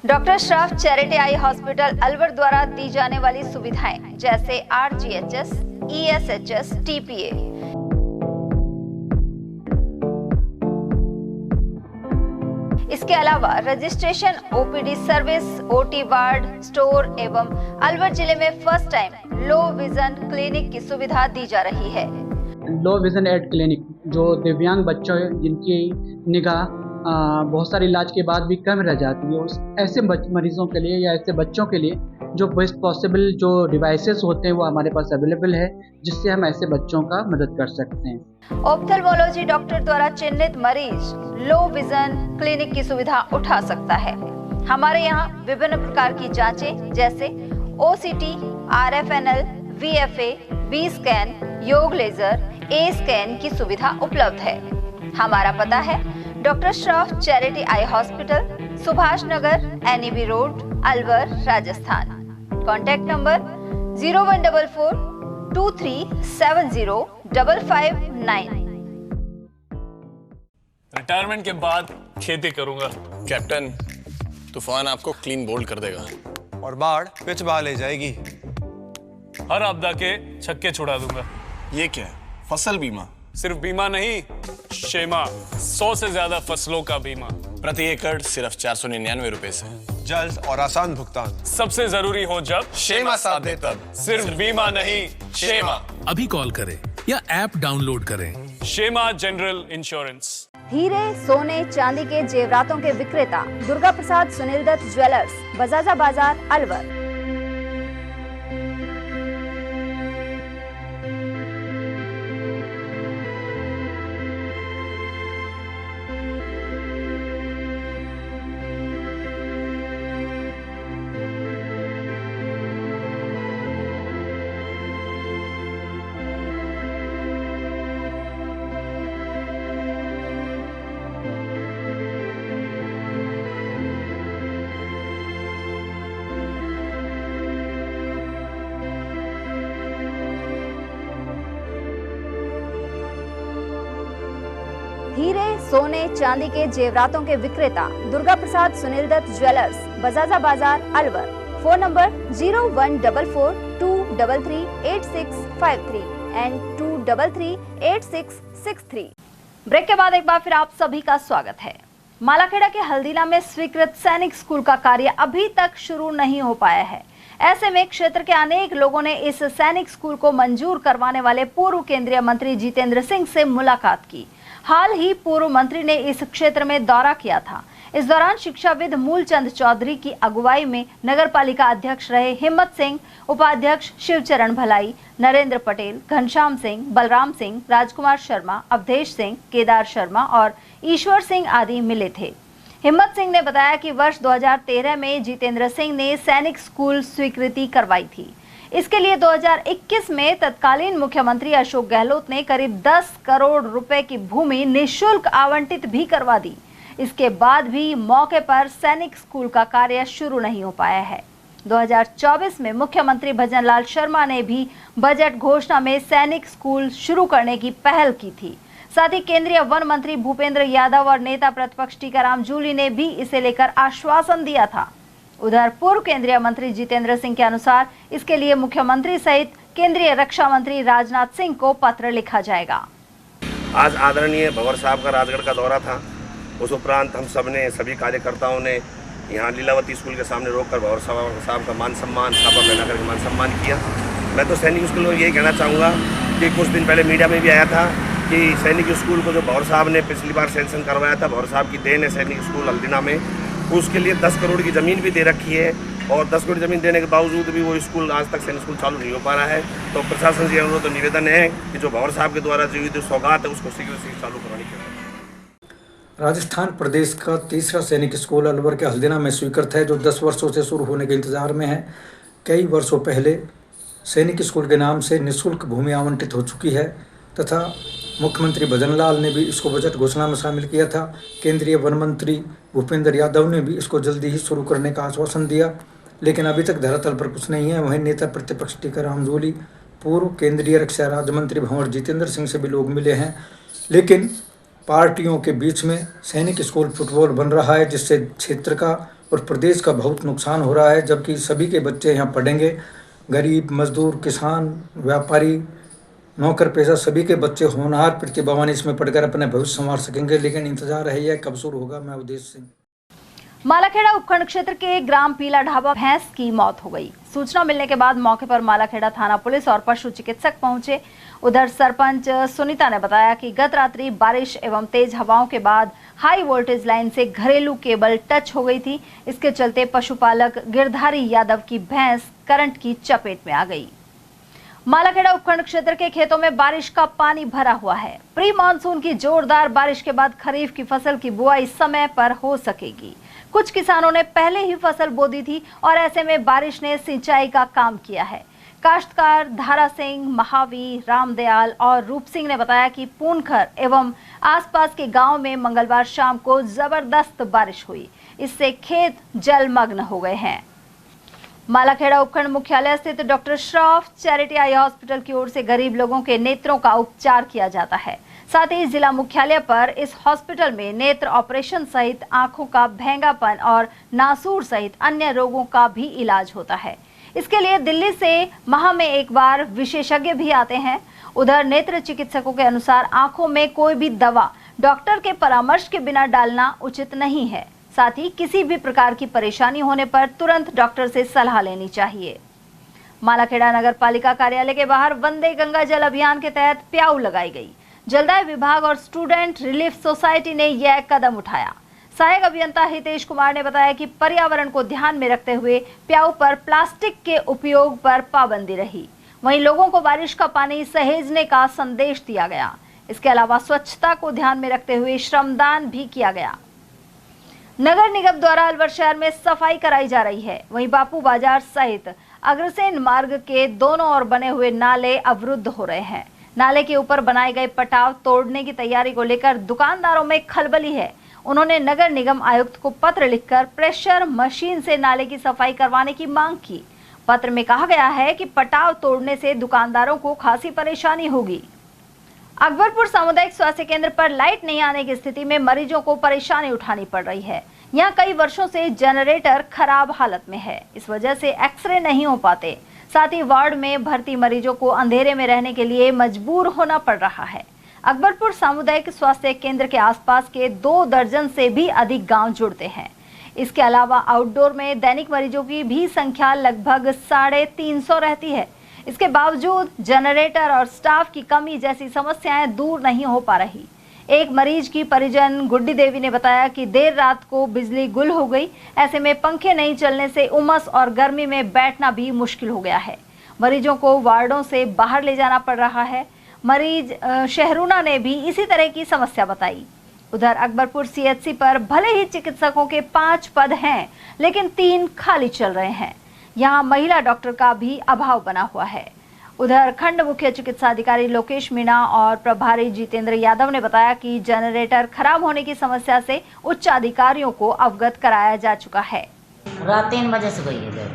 Doctor Shroff charity eye hospital Alwar द्वारा दी जाने वाली सुविधाएं जैसे RGHS, ESHS, TPA। इसके अलावा registration, OPD service, OT ward, store एवं अलवर जिले में first time low vision clinic की सुविधा दी जा रही है। लो विजन एड क्लिनिक जो दिव्यांग बच्चों जिनकी निगाह बहुत सारे इलाज के बाद भी कम रह जाती है, उस ऐसे मरीजों के लिए या ऐसे बच्चों के लिए जो बेस्ट पॉसिबल जो डिवाइसेस होते हैं वो हमारे पास अवेलेबल है, जिससे हम ऐसे बच्चों का मदद कर सकते हैं। ऑप्थेल्मोलॉजी डॉक्टर द्वारा चिन्हित मरीज लो विजन क्लिनिक की सुविधा उठा सकता है। हमारे यहाँ विभिन्न प्रकार की जांचें जैसे OCT, RFNL, VFA, B scan, YAG laser, A scan की सुविधा उपलब्ध है। हमारा पता है doctor Shroff charity eye hospital, Subhash Nagar, NEB road, Alwar, Rajasthan. Contact number 014423705559। Retirement के बाद खेती करूंगा। कैप्टन, तूफान आपको क्लीन बोल्ड कर देगा। और बाढ़ पिच बहा ले जाएगी। हर आपदा के छक्के छुड़ा दूंगा। ये क्या है? फसल बीमा? सिर्फ बीमा नहीं, शेमा, 100 से ज्यादा फसलों का बीमा, प्रति एकड़ सिर्फ 499 रुपए से। जल्द और आसान भुगतान, सबसे जरूरी हो जब शेमा साथ दे तब। सिर्फ बीमा नहीं, शेमा। अभी कॉल करें या ऐप डाउनलोड करें। Kshema general insurance. हीरे, सोने, चांदी के जेवरातों के विक्रेता दुर्गा प्रसाद सुनील दत्त ज्वेलर्स, बजाजा बाजार, अलवर। हीरे, सोने, चांदी के जेवरातों के विक्रेता Durga Prasad Sunil Dutt jewellers, Bajaja Bazaar, Alwar. Phone number 0144233863 and 2338663। Break के बाद एक बार फिर आप सभी का स्वागत है। मालाखेड़ा के हल्दीना में स्वीकृत सैनिक स्कूल का कार्य अभी तक शुरू नहीं हो पाया है। ऐसे में क्षेत्र के अनेक लोगों ने इस सैनिक स्कूल को मंजूर करवाने वाले पूर्व केंद्रीय मंत्री जितेंद्र सिंह से मुलाकात की। हाल ही पूर्व मंत्री ने इस क्षेत्र में दौरा किया था। इस दौरान शिक्षाविद मूलचंद चौधरी की अगुवाई में नगरपालिका अध्यक्ष रहे हिम्मत सिंह, उपाध्यक्ष शिवचरण भलाई, नरेंद्र पटेल, घनश्याम सिंह, बलराम सिंह, राजकुमार शर्मा, अवधेश सिंह, केदार शर्मा और ईश्वर सिंह आदि मिले थे। हिम्मत सिंह ने बताया कि वर्ष 2013 में जितेंद्र सिंह ने सैनिक स्कूल स्वीकृति करवाई थी। इसके लिए 2021 में तत्कालीन मुख्यमंत्री अशोक गहलोत ने करीब 10 करोड़ रुपए की भूमि निःशुल्क आवंटित भी करवा दी। इसके बाद भी मौके पर सैनिक स्कूल का कार्य शुरू नहीं हो पाया है। 2024 में मुख्यमंत्री भजनलाल शर्मा ने भी बजट घोषणा में सैनिक स्कूल शुरू करने की पहल की थी। साथ ही केंद्रीय वन मंत्री भूपेंद्र यादव और नेता प्रतिपक्ष टीकाराम जूली ने भी इसे लेकर आश्वासन दिया था। उधर पूर्व केंद्रीय मंत्री जितेंद्र सिंह के अनुसार इसके लिए मुख्यमंत्री सहित केंद्रीय रक्षा मंत्री राजनाथ सिंह को पत्र लिखा जाएगा। आज आदरणीय भंवर साहब का राजगढ़ का दौरा था। उस उपरांत हम सब ने, सभी कार्यकर्ताओं ने यहाँ लीलावती स्कूल के सामने रोककर भंवर साहब का मान सम्मान, छापा पहना करके मान सम्मान किया। मैं तो सैनिक स्कूल को यही कहना चाहूँगा कि कुछ दिन पहले मीडिया में भी आया था कि सैनिक स्कूल को जो भंवर साहब ने पिछली बार सैंक्शन करवाया था, भंवर साहब की देन है सैनिक स्कूल हल्दीना में, उसके लिए 10 करोड़ की ज़मीन भी दे रखी है और 10 करोड़ ज़मीन देने के बावजूद भी वो स्कूल आज तक सैनिक स्कूल चालू नहीं हो पा रहा है। तो प्रशासन से अनुरोध निवेदन है कि जो भंवर साहब के द्वारा जो सौगात है उसको शीघ्र से चालू करवानी चाहिए। राजस्थान प्रदेश का तीसरा सैनिक स्कूल अलवर के हल्दीना में स्वीकृत है, जो 10 वर्षों से शुरू होने के इंतजार में है। कई वर्षों पहले सैनिक स्कूल के नाम से निःशुल्क भूमि आवंटित हो चुकी है तथा मुख्यमंत्री भजनलाल ने भी इसको बजट घोषणा में शामिल किया था। केंद्रीय वन मंत्री भूपेंद्र यादव ने भी इसको जल्दी ही शुरू करने का आश्वासन दिया, लेकिन अभी तक धरातल पर कुछ नहीं है। वहीं नेता प्रतिपक्ष टीकाराम जूली, पूर्व केंद्रीय रक्षा राज्य मंत्री भंवर जितेंद्र सिंह से भी लोग मिले हैं, लेकिन पार्टियों के बीच में सैनिक स्कूल फुटबॉल बन रहा है, जिससे क्षेत्र का और प्रदेश का बहुत नुकसान हो रहा है। जबकि सभी के बच्चे यहाँ पढ़ेंगे, गरीब, मजदूर, किसान, व्यापारी, नौकर पेशा सभी के बच्चे होनहार प्रतिभावान इसमें पढ़कर अपने भविष्य संवार सकेंगे, लेकिन इंतजार है यह कब शुरू होगा। मैं अवधेश सिंह। मालाखेड़ा उपखंड क्षेत्र के ग्राम पीला ढाबा भैंस की मौत हो गई। सूचना मिलने के बाद मौके पर मालाखेड़ा थाना पुलिस और पशु चिकित्सक पहुंचे। उधर सरपंच सुनीता ने बताया कि गत रात्रि बारिश एवं तेज हवाओं के बाद हाई वोल्टेज लाइन से घरेलू केबल टच हो गई थी। इसके चलते पशुपालक गिरधारी यादव की भैंस करंट की चपेट में आ गई। मालाखेड़ा उपखंड क्षेत्र के खेतों में बारिश का पानी भरा हुआ है। प्री मानसून की जोरदार बारिश के बाद खरीफ की फसल की बुआई समय पर हो सकेगी। कुछ किसानों ने पहले ही फसल बो दी थी और ऐसे में बारिश ने सिंचाई का काम किया है। काश्तकार धारा सिंह, महावीर, रामदयाल और रूप सिंह ने बताया कि पूनखर एवं आसपास के गांव में मंगलवार शाम को जबरदस्त बारिश हुई। इससे खेत जलमग्न हो गए हैं। मालाखेड़ा उपखंड मुख्यालय स्थित doctor Shroff charity eye hospital की ओर से गरीब लोगों के नेत्रों का उपचार किया जाता है। साथ ही जिला मुख्यालय पर इस हॉस्पिटल में नेत्र ऑपरेशन सहित आंखों का भेंगापन और नासूर सहित अन्य रोगों का भी इलाज होता है। इसके लिए दिल्ली से माह में एक बार विशेषज्ञ भी आते हैं। उधर नेत्र चिकित्सकों के अनुसार आंखों में कोई भी दवा डॉक्टर के परामर्श के बिना डालना उचित नहीं है। साथ ही किसी भी प्रकार की परेशानी होने पर तुरंत डॉक्टर से सलाह लेनी चाहिए। मालाखेड़ा नगर पालिका कार्यालय के बाहर वंदे गंगा जल अभियान के तहत प्याऊ लगाई गई। जलदाय विभाग और स्टूडेंट रिलीफ सोसाइटी ने यह कदम उठाया। सहायक अभियंता हितेश कुमार ने बताया कि पर्यावरण को ध्यान में रखते हुए प्याऊ पर प्लास्टिक के उपयोग पर पाबंदी रही। वहीं लोगों को बारिश का पानी सहेजने का संदेश दिया गया। इसके अलावा स्वच्छता को ध्यान में रखते हुए श्रमदान भी किया गया। नगर निगम द्वारा अलवर शहर में सफाई कराई जा रही है। वहीं बापू बाजार सहित अग्रसेन मार्ग के दोनों ओर बने हुए नाले अवरुद्ध हो रहे हैं। नाले के ऊपर बनाए गए पटाव तोड़ने की तैयारी को लेकर दुकानदारों में खलबली है। उन्होंने नगर निगम आयुक्त को पत्र लिखकर प्रेशर मशीन से नाले की सफाई करवाने की मांग की। पत्र में कहा गया है कि पटाव तोड़ने से दुकानदारों को खासी परेशानी होगी। अकबरपुर सामुदायिक स्वास्थ्य केंद्र पर लाइट नहीं आने की स्थिति में मरीजों को परेशानी उठानी पड़ रही है। यहाँ कई वर्षों से जनरेटर खराब हालत में है। इस वजह से एक्सरे नहीं हो पाते। साथ ही वार्ड में भर्ती मरीजों को अंधेरे में रहने के लिए मजबूर होना पड़ रहा है। अकबरपुर सामुदायिक स्वास्थ्य केंद्र के आसपास के 2 दर्जन से भी अधिक गांव जुड़ते हैं। इसके अलावा आउटडोर में दैनिक मरीजों की भी संख्या लगभग 350 रहती है। इसके बावजूद जनरेटर और स्टाफ की कमी जैसी समस्याएं दूर नहीं हो पा रही। एक मरीज की परिजन गुड्डी देवी ने बताया कि देर रात को बिजली गुल हो गई। ऐसे में पंखे नहीं चलने से उमस और गर्मी में बैठना भी मुश्किल हो गया है। मरीजों को वार्डों से बाहर ले जाना पड़ रहा है। मरीज शहरुना ने भी इसी तरह की समस्या बताई। उधर अकबरपुर सीएचसी पर भले ही चिकित्सकों के 5 पद हैं, लेकिन 3 खाली चल रहे हैं। यहाँ महिला डॉक्टर का भी अभाव बना हुआ है। उधर खंड मुख्य चिकित्सा अधिकारी लोकेश मीणा और प्रभारी जितेंद्र यादव ने बताया कि जनरेटर खराब होने की समस्या से उच्च अधिकारियों को अवगत कराया जा चुका है। रात 3 बजे से गई है।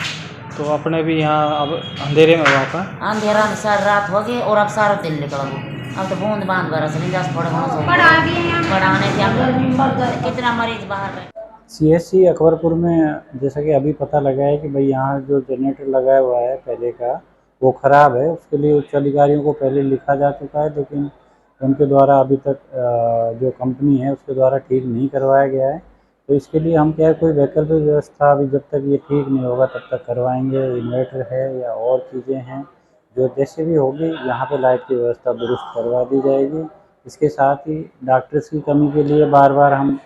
तो अपने भी यहाँ अब अंधेरे में वहाँ का अंधेरा में सारी रात हो गई और अब सारा दिन निकल गया। अब तो बूंद बांध बरस रही, 10 पढ़ाने के कितना मरीज बाहर रहे। सीएचसी अकबरपुर में जैसा कि अभी पता लगा है कि भाई यहाँ जो जनरेटर लगाया हुआ है पहले का वो ख़राब है। उसके लिए उच्च अधिकारियों को पहले लिखा जा चुका है, लेकिन उनके द्वारा अभी तक जो कंपनी है उसके द्वारा ठीक नहीं करवाया गया है। तो इसके लिए हम क्या है कोई वैकल्पिक व्यवस्था अभी जब तक ये ठीक नहीं होगा तब तक करवाएंगे। इन्वर्टर है या और चीज़ें हैं जो जैसे भी होगी यहाँ पे लाइट की व्यवस्था दुरुस्त करवा दी जाएगी। इसके साथ ही डॉक्टर्स की कमी के लिए बार बार हम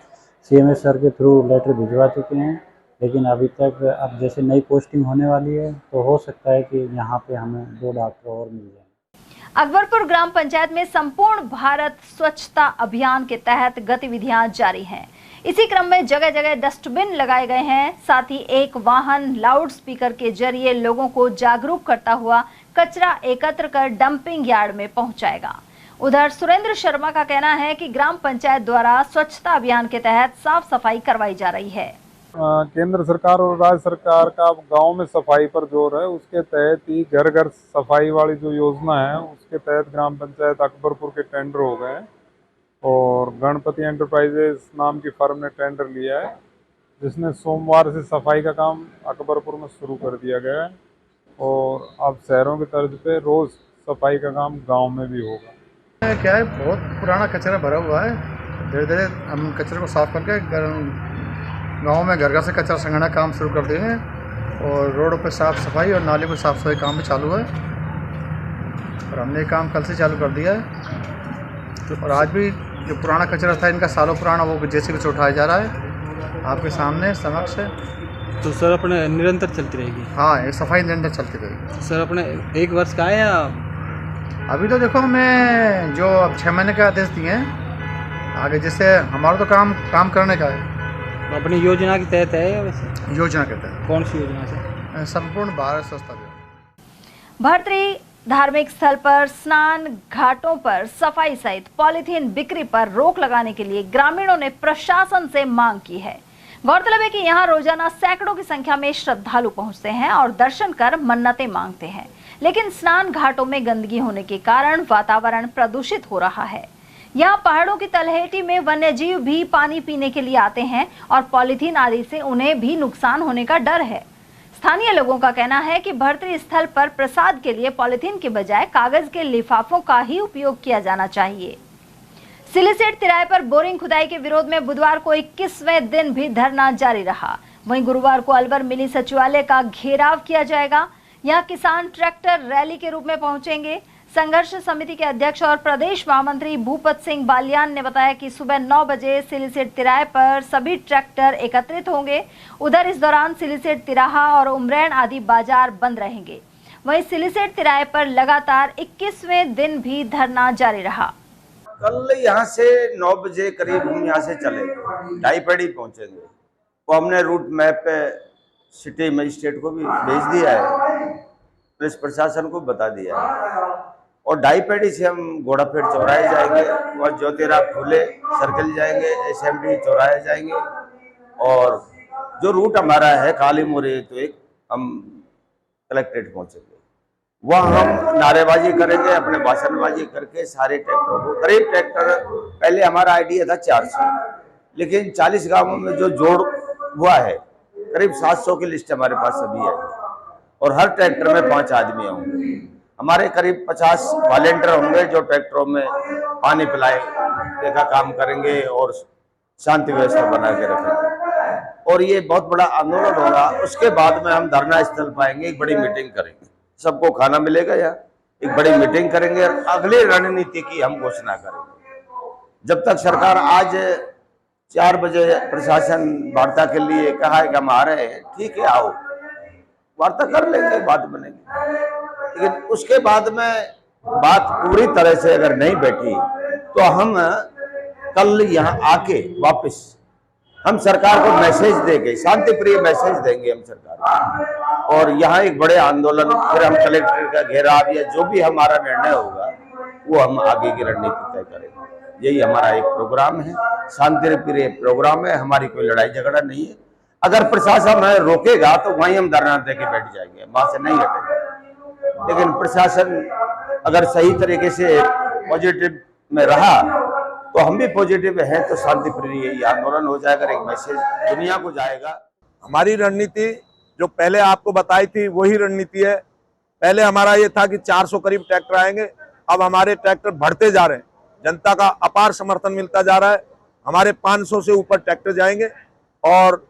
CMS सर के थ्रू लेटर भिजवा चुके हैं, लेकिन अभी तक अब जैसे नई पोस्टिंग होने वाली है तो हो सकता है कि यहाँ पे हमें 2 डॉक्टर और मिल जाए। अकबरपुर ग्राम पंचायत में संपूर्ण भारत स्वच्छता अभियान के तहत गतिविधियां जारी हैं। इसी क्रम में जगह जगह डस्टबिन लगाए गए हैं। साथ ही एक वाहन लाउड स्पीकर के जरिए लोगों को जागरूक करता हुआ कचरा एकत्र कर डंपिंग यार्ड में पहुंचाएगा। उधर सुरेंद्र शर्मा का कहना है कि ग्राम पंचायत द्वारा स्वच्छता अभियान के तहत साफ सफाई करवाई जा रही है। केंद्र सरकार और राज्य सरकार का गांव में सफाई पर जोर है। उसके तहत ही घर घर सफाई वाली जो योजना है उसके तहत ग्राम पंचायत अकबरपुर के टेंडर हो गए और गणपति एंटरप्राइजेस नाम की फर्म ने टेंडर लिया है, जिसने सोमवार से सफाई का काम अकबरपुर में शुरू कर दिया गया है और अब शहरों की तर्ज पे रोज सफाई का काम गाँव में भी होगा। क्या है, बहुत पुराना कचरा भरा हुआ है। धीरे धीरे हम कचरे को साफ करके गांव में घर घर से कचरा संग्रहण काम शुरू कर दिए हैं और रोडों पर साफ सफाई और नाले पर साफ सफाई काम भी चालू है और हमने ये काम कल से चालू कर दिया है। और आज भी जो पुराना कचरा था इनका सालों पुराना वो जेसीबी से उठाया जा रहा है आपके सामने समक्ष है। तो सर अपने निरंतर चलती रहेगी? हाँ, ये सफाई निरंतर चलती रहेगी। सर अपने 1 वर्ष का है या अभी तो देखो हमें जो अब 6 महीने के आदेश दिए हैं, आगे जैसे हमारा तो काम करने का है। अपनी योजना के तहत है या वैसे? योजना के तहत। कौन सी योजना से? संपूर्ण भारत स्वच्छता अभियान। भर्तरी धार्मिक स्थल पर स्नान घाटों पर सफाई सहित पॉलीथीन बिक्री पर रोक लगाने के लिए ग्रामीणों ने प्रशासन से मांग की है। गौरतलब है कि यहाँ रोजाना सैकड़ों की संख्या में श्रद्धालु पहुंचते हैं और दर्शन कर मन्नतें मांगते हैं, लेकिन स्नान घाटों में गंदगी होने के कारण वातावरण प्रदूषित हो रहा है। यहाँ पहाड़ों की तलहटी में वन्यजीव भी पानी पीने के लिए आते हैं और पॉलीथीन आदि से उन्हें भी नुकसान होने का डर है। स्थानीय लोगों का कहना है कि भर्ती स्थल पर प्रसाद के लिए पॉलीथीन के बजाय कागज के लिफाफों का ही उपयोग किया जाना चाहिए। सिलीसेट तिराहे पर बोरिंग खुदाई के विरोध में बुधवार को 21वें दिन भी धरना जारी रहा। वहीं गुरुवार को अलवर मिनी सचिवालय का घेराव किया जाएगा। यहाँ किसान ट्रैक्टर रैली के रूप में पहुंचेंगे। संघर्ष समिति के अध्यक्ष और प्रदेश महामंत्री भूपत सिंह बालियान ने बताया कि सुबह 9 बजे सिलीसेट तिराहे पर सभी ट्रैक्टर एकत्रित होंगे। उधर इस दौरान सिलीसेट तिराहा और उमरैन आदि बाजार बंद रहेंगे। वहीं सिलीसेट तिराहे पर लगातार 21वें दिन भी धरना जारी रहा। कल यहाँ से 9 बजे करीब हम यहाँ से चलेंगे, डाईपेड़ी पहुँचेंगे। वो हमने रूट मैप पे सिटी मजिस्ट्रेट को भी भेज दिया है, पुलिस प्रशासन को बता दिया है। और डाईपेड़ी से हम घोड़ाफेड़ चौराहे जाएंगे, वह ज्योतिराव फूले सर्कल जाएंगे, SMD चौराहे जाएंगे। और जो रूट हमारा है काली मोरी तो एक हम कलेक्ट्रेट पहुँचेंगे। वह हम नारेबाजी करेंगे, अपने भाषणबाजी करके सारे ट्रैक्टरों को, करीब ट्रैक्टर पहले हमारा आइडिया था 400, लेकिन 40 गांवों में जो जोड़ हुआ है करीब 700 की लिस्ट हमारे पास अभी है। और हर ट्रैक्टर में 5 आदमी होंगे। हमारे करीब 50 वॉलेंटियर होंगे जो ट्रैक्टरों में पानी पिलाए का काम करेंगे और शांति व्यवस्था बना के रखेंगे। और ये बहुत बड़ा आंदोलन होगा। उसके बाद में हम धरना स्थल पाएंगे, एक बड़ी मीटिंग करेंगे, सबको खाना मिलेगा या एक बड़ी मीटिंग करेंगे और अगली रणनीति की हम घोषणा करेंगे। जब तक सरकार आज 4 बजे प्रशासन वार्ता के लिए कहा है कि हम आ रहे हैं, ठीक है आओ, वार्ता कर लेंगे, बात बनेगी। लेकिन उसके बाद में बात पूरी तरह से अगर नहीं बैठी तो हम कल यहाँ आके वापस हम सरकार को मैसेज देंगे, शांति प्रिय मैसेज देंगे हम सरकार को। और यहाँ एक बड़े आंदोलन, फिर हम कलेक्टर का घेराव या जो भी हमारा निर्णय होगा वो हम आगे की रणनीति तय करेंगे। यही हमारा एक प्रोग्राम है, शांति प्रिय प्रोग्राम है, हमारी कोई लड़ाई झगड़ा नहीं है। अगर प्रशासन हमें रोकेगा तो वहीं हम धरना दे के बैठ जाएंगे, वहां से नहीं हटेंगे। लेकिन प्रशासन अगर सही तरीके से पॉजिटिव में रहा तो हम भी पॉजिटिव हैं, तो शांति प्रिय आंदोलन हो जाएगा, एक मैसेज दुनिया को जाएगा। हमारी रणनीति जो पहले आपको बताई थी वही रणनीति है। पहले हमारा ये था कि 400 करीब ट्रैक्टर आएंगे, अब हमारे ट्रैक्टर बढ़ते जा रहे हैं, जनता का अपार समर्थन मिलता जा रहा है। हमारे 500 से ऊपर ट्रैक्टर जाएंगे और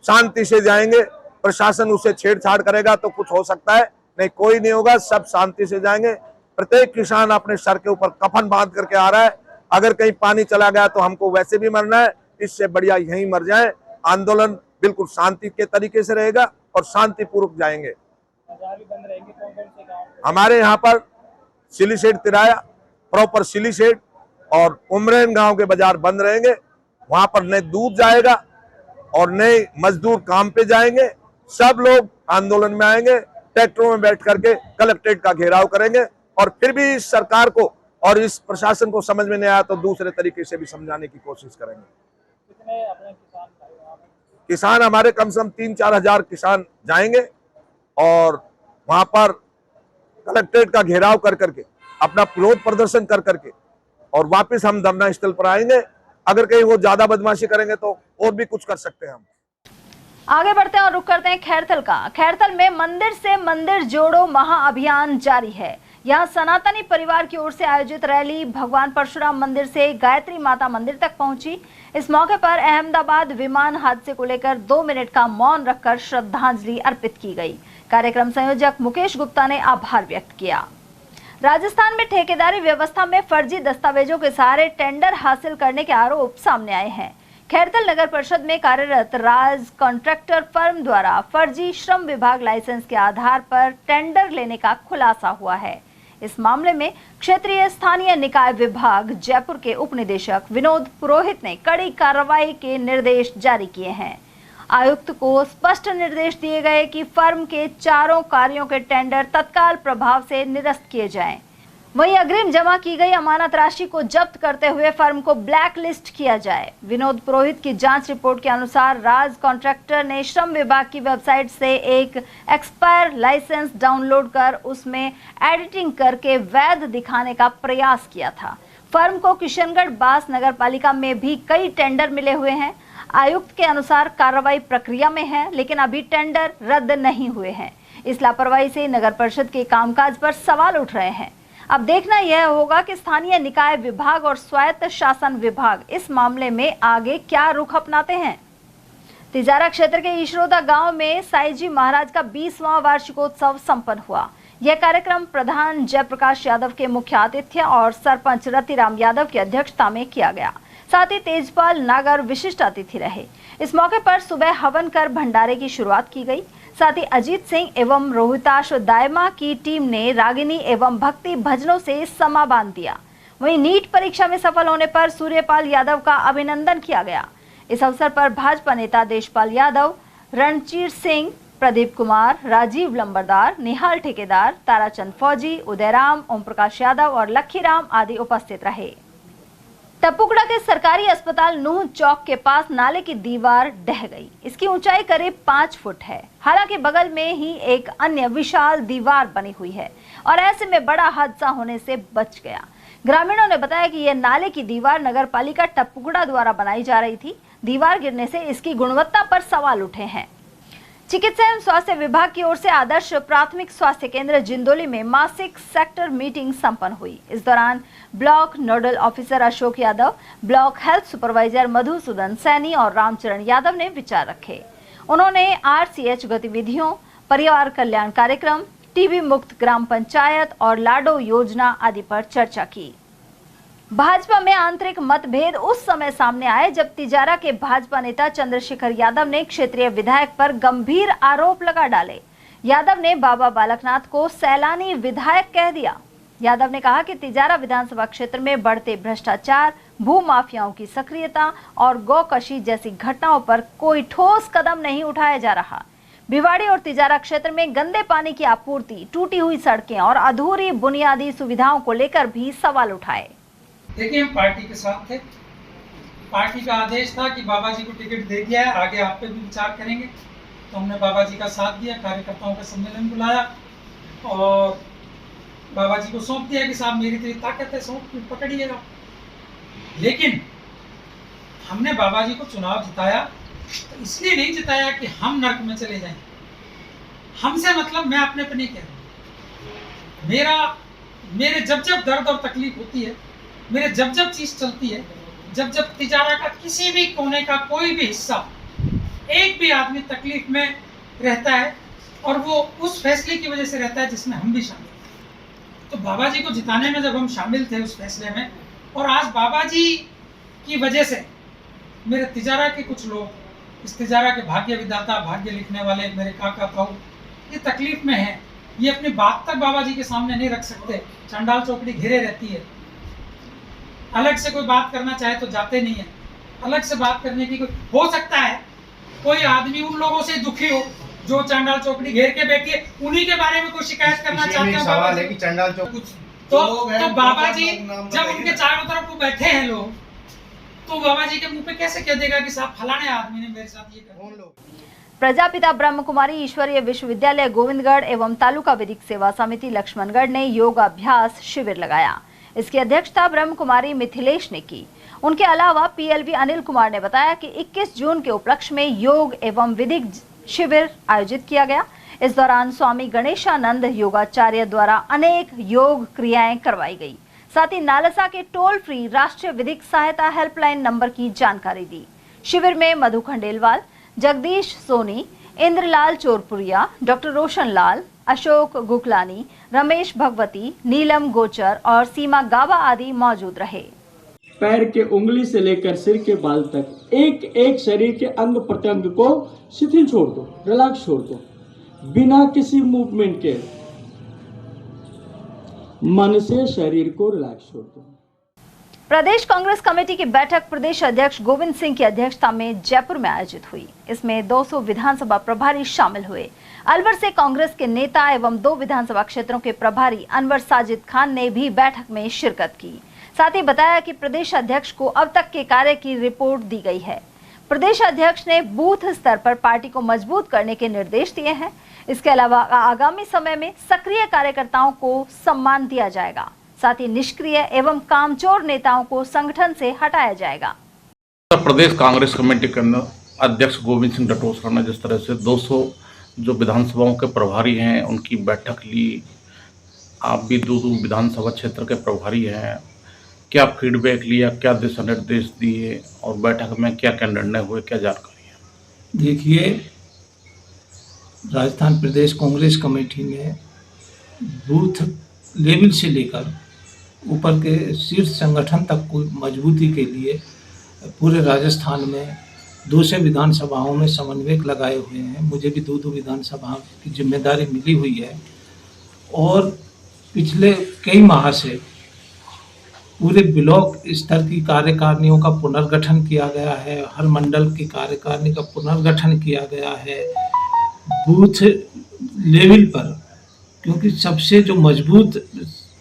शांति से जाएंगे। प्रशासन उसे छेड़छाड़ करेगा तो कुछ हो सकता है, नहीं कोई नहीं होगा, सब शांति से जाएंगे। प्रत्येक किसान अपने सर के ऊपर कफन बांध करके आ रहा है। अगर कहीं पानी चला गया तो हमको वैसे भी मरना है, इससे बढ़िया यहीं मर जाए। आंदोलन बिल्कुल शांति के तरीके से रहेगा और शांतिपूर्वक जाएंगे। हमारे यहाँ पर सिलीसेट तिराया प्रॉपर सिलीसेट और उमरैन गांव के बाजार बंद रहेंगे। वहां पर नए दूध जाएगा और नए मजदूर काम पे जाएंगे। सब लोग आंदोलन में आएंगे, ट्रैक्टरों में बैठ करके कलेक्ट्रेट का घेराव करेंगे। और फिर भी इस सरकार को और इस प्रशासन को समझ में नहीं आया तो दूसरे तरीके से भी समझाने की कोशिश करेंगे। किसान हमारे कम से कम 3-4 हजार किसान जाएंगे और वहां पर कलेक्ट्रेट का घेराव कर करके अपना विरोध प्रदर्शन कर करके और वापस हम धरना स्थल पर आएंगे। अगर कहीं वो ज्यादा बदमाशी करेंगे तो और भी कुछ कर सकते हैं हम। आगे बढ़ते हैं और रुक करते हैं खैरथल का। खैरथल में मंदिर से मंदिर जोड़ो महाअभियान जारी है। यहाँ सनातनी परिवार की ओर से आयोजित रैली भगवान परशुराम मंदिर से गायत्री माता मंदिर तक पहुंची। इस मौके पर अहमदाबाद विमान हादसे को लेकर 2 मिनट का मौन रखकर श्रद्धांजलि अर्पित की गई। कार्यक्रम संयोजक मुकेश गुप्ता ने आभार व्यक्त किया। राजस्थान में ठेकेदारी व्यवस्था में फर्जी दस्तावेजों के सहारे टेंडर हासिल करने के आरोप सामने आए हैं। खैरथल नगर परिषद में कार्यरत राज कॉन्ट्रैक्टर फर्म द्वारा फर्जी श्रम विभाग लाइसेंस के आधार पर टेंडर लेने का खुलासा हुआ है। इस मामले में क्षेत्रीय स्थानीय निकाय विभाग जयपुर के उप निदेशक विनोद पुरोहित ने कड़ी कार्रवाई के निर्देश जारी किए हैं। आयुक्त को स्पष्ट निर्देश दिए गए कि फर्म के चारों कार्यों के टेंडर तत्काल प्रभाव से निरस्त किए जाएं। वहीं अग्रिम जमा की गई अमानत राशि को जब्त करते हुए फर्म को ब्लैक लिस्ट किया जाए। विनोद पुरोहित की जांच रिपोर्ट के अनुसार राज कॉन्ट्रैक्टर ने श्रम विभाग की वेबसाइट से एक एक्सपायर लाइसेंस डाउनलोड कर उसमें एडिटिंग करके वैध दिखाने का प्रयास किया था। फर्म को किशनगढ़ बास नगर पालिका में भी कई टेंडर मिले हुए हैं। आयुक्त के अनुसार कार्रवाई प्रक्रिया में है, लेकिन अभी टेंडर रद्द नहीं हुए हैं। इस लापरवाही से नगर परिषद के कामकाज पर सवाल उठ रहे हैं। अब देखना यह होगा कि स्थानीय निकाय विभाग और स्वायत्त शासन विभाग इस मामले में आगे क्या रुख अपनाते हैं। तिजारा क्षेत्र के ईशरोदा गांव में साईजी महाराज का 20वां वार्षिकोत्सव संपन्न हुआ। यह कार्यक्रम प्रधान जयप्रकाश यादव के मुख्य आतिथ्य और सरपंच रतिराम यादव की अध्यक्षता में किया गया। साथ ही तेजपाल नागर विशिष्ट अतिथि रहे। इस मौके पर सुबह हवन कर भंडारे की शुरुआत की गई। साथ ही अजीत सिंह एवं रोहिताश दायमा की टीम ने रागिनी एवं भक्ति भजनों से समा बांध दिया। वहीं नीट परीक्षा में सफल होने पर सूर्यपाल यादव का अभिनंदन किया गया। इस अवसर पर भाजपा नेता देशपाल यादव, रणचीर सिंह, प्रदीप कुमार, राजीव लंबरदार, निहाल ठेकेदार, ताराचंद फौजी, उदयराम, ओम प्रकाश यादव और लखीराम आदि उपस्थित रहे। टपुकड़ा के सरकारी अस्पताल नूह चौक के पास नाले की दीवार ढह गई। इसकी ऊंचाई करीब 5 फुट है। हालांकि बगल में ही एक अन्य विशाल दीवार बनी हुई है और ऐसे में बड़ा हादसा होने से बच गया। ग्रामीणों ने बताया कि यह नाले की दीवार नगर पालिका टपुकड़ा द्वारा बनाई जा रही थी। दीवार गिरने से इसकी गुणवत्ता पर सवाल उठे हैं। चिकित्सा एवं स्वास्थ्य विभाग की ओर से आदर्श प्राथमिक स्वास्थ्य केंद्र जिंदोली में मासिक सेक्टर मीटिंग संपन्न हुई। इस दौरान block nodal officer Ashok Yadav, block health supervisor Madhusudan Saini और रामचरण यादव ने विचार रखे। उन्होंने RCH गतिविधियों, परिवार कल्याण कार्यक्रम, टीबी मुक्त ग्राम पंचायत और लाडो योजना आदि पर चर्चा की। भाजपा में आंतरिक मतभेद उस समय सामने आए जब तिजारा के भाजपा नेता चंद्रशेखर यादव ने क्षेत्रीय विधायक पर गंभीर आरोप लगा डाले। यादव ने बाबा बालकनाथ को सैलानी विधायक कह दिया। यादव ने कहा कि तिजारा विधानसभा क्षेत्र में बढ़ते भ्रष्टाचार, भू माफियाओं की सक्रियता और गौकशी जैसी घटनाओं पर कोई ठोस कदम नहीं उठाया जा रहा। भिवाड़ी और तिजारा क्षेत्र में गंदे पानी की आपूर्ति, टूटी हुई सड़कें और अधूरी बुनियादी सुविधाओं को लेकर भी सवाल उठाए। देखिए, हम पार्टी के साथ थे। पार्टी का आदेश था कि बाबा जी को टिकट दे दिया है, आगे आप पे भी विचार करेंगे। तो हमने बाबा जी का साथ दिया, कार्यकर्ताओं का सम्मेलन बुलाया और बाबा जी को सौंप दिया कि साहब मेरी तो ताकत है, सौंप पकड़िएगा। लेकिन हमने बाबा जी को चुनाव जिताया तो इसलिए नहीं जिताया कि हम नर्क में चले जाएं। हमसे मतलब मैं अपने पे नहीं कह रहा। मेरे जब जब दर्द और तकलीफ होती है, मेरे जब जब चीज चलती है, जब जब तिजारा का किसी भी कोने का कोई भी हिस्सा, एक भी आदमी तकलीफ में रहता है और वो उस फैसले की वजह से रहता है जिसमें हम भी शामिल थे। तो बाबा जी को जिताने में जब हम शामिल थे उस फैसले में, और आज बाबा जी की वजह से मेरे तिजारा के कुछ लोग, इस तिजारा के भाग्य विधाता, भाग्य लिखने वाले मेरे काका ताऊ, ये तकलीफ में हैं। ये अपनी बात तक बाबा जी के सामने नहीं रख सकते। चंडाल चौकड़ी घिरे रहती है। अलग से कोई बात करना चाहे तो जाते नहीं है। अलग से बात करने की हो सकता है कोई आदमी उन लोगों से दुखी हो जो चंडाल चौकड़ी घेर के बैठी है, उन्हीं के बारे में कोई शिकायत करना चाहते हैं। सवाल है कि चंडाल चौकड़ी तो बाबा जी जब उनके चारों तरफ वो बैठे हैं लोग, तो बाबा जी के मुंह पे कैसे कह देगा कि साहब फलाने आदमी ने मेरे साथ ये कर। प्रजापिता ब्रह्म कुमारी ईश्वरीय विश्वविद्यालय गोविंदगढ़ एवं तालुका विधिक सेवा समिति लक्ष्मणगढ़ ने योगाभ्यास शिविर लगाया। इसकी अध्यक्षता ब्रह्म कुमारी मिथिलेश ने की। उनके अलावा PLV अनिल कुमार ने बताया कि 21 जून के उपलक्ष्य में योग एवं विधिक शिविर आयोजित किया गया। इस दौरान स्वामी गणेशानंद योगाचार्य द्वारा अनेक योग क्रियाएं करवाई गई। साथ ही नालसा के टोल फ्री राष्ट्रीय विधिक सहायता हेल्पलाइन नंबर की जानकारी दी। शिविर में मधु खंडेलवाल, जगदीश सोनी, इंद्रलाल चोरपुरिया, डॉक्टर रोशन लाल, अशोक गुकलानी, रमेश भगवती, नीलम गोचर और सीमा गावा आदि मौजूद रहे। पैर के उंगली से लेकर सिर के बाल तक एक एक शरीर के अंग प्रत्यंग को शिथिल छोड़ दो, रिलैक्स छोड़ दो, बिना किसी मूवमेंट के मन से शरीर को रिलैक्स छोड़ दो। प्रदेश कांग्रेस कमेटी की बैठक प्रदेश अध्यक्ष गोविंद सिंह की अध्यक्षता में जयपुर में आयोजित हुई। इसमें 200 विधानसभा प्रभारी शामिल हुए। अलवर से कांग्रेस के नेता एवं 2 विधानसभा क्षेत्रों के प्रभारी अनवर साजिद खान ने भी बैठक में शिरकत की। साथ ही बताया कि प्रदेश अध्यक्ष को अब तक के कार्य की रिपोर्ट दी गई है। प्रदेश अध्यक्ष ने बूथ स्तर पर पार्टी को मजबूत करने के निर्देश दिए हैं। इसके अलावा आगामी समय में सक्रिय कार्यकर्ताओं को सम्मान दिया जाएगा। साथ ही निष्क्रिय एवं कामचोर नेताओं को संगठन से हटाया जाएगा। उत्तर प्रदेश कांग्रेस कमेटी के अंदर अध्यक्ष गोविंद सिंह डटोसरा ने जिस तरह से 200 जो विधानसभाओं के प्रभारी हैं उनकी बैठक ली, आप भी 2 विधानसभा क्षेत्र के प्रभारी हैं, क्या फीडबैक लिया, क्या दिशा निर्देश दिए और बैठक में क्या क्या निर्णय हुए, क्या जानकारी है? देखिए, राजस्थान प्रदेश कांग्रेस कमेटी ने बूथ लेवल से लेकर ऊपर के शीर्ष संगठन तक को मजबूती के लिए पूरे राजस्थान में 200 विधानसभाओं में समन्वयक लगाए हुए हैं। मुझे भी 2 विधानसभाओं की जिम्मेदारी मिली हुई है और पिछले कई माह से पूरे ब्लॉक स्तर की कार्यकारिणियों का पुनर्गठन किया गया है, हर मंडल की कार्यकारिणी का पुनर्गठन किया गया है बूथ लेवल पर, क्योंकि सबसे जो मजबूत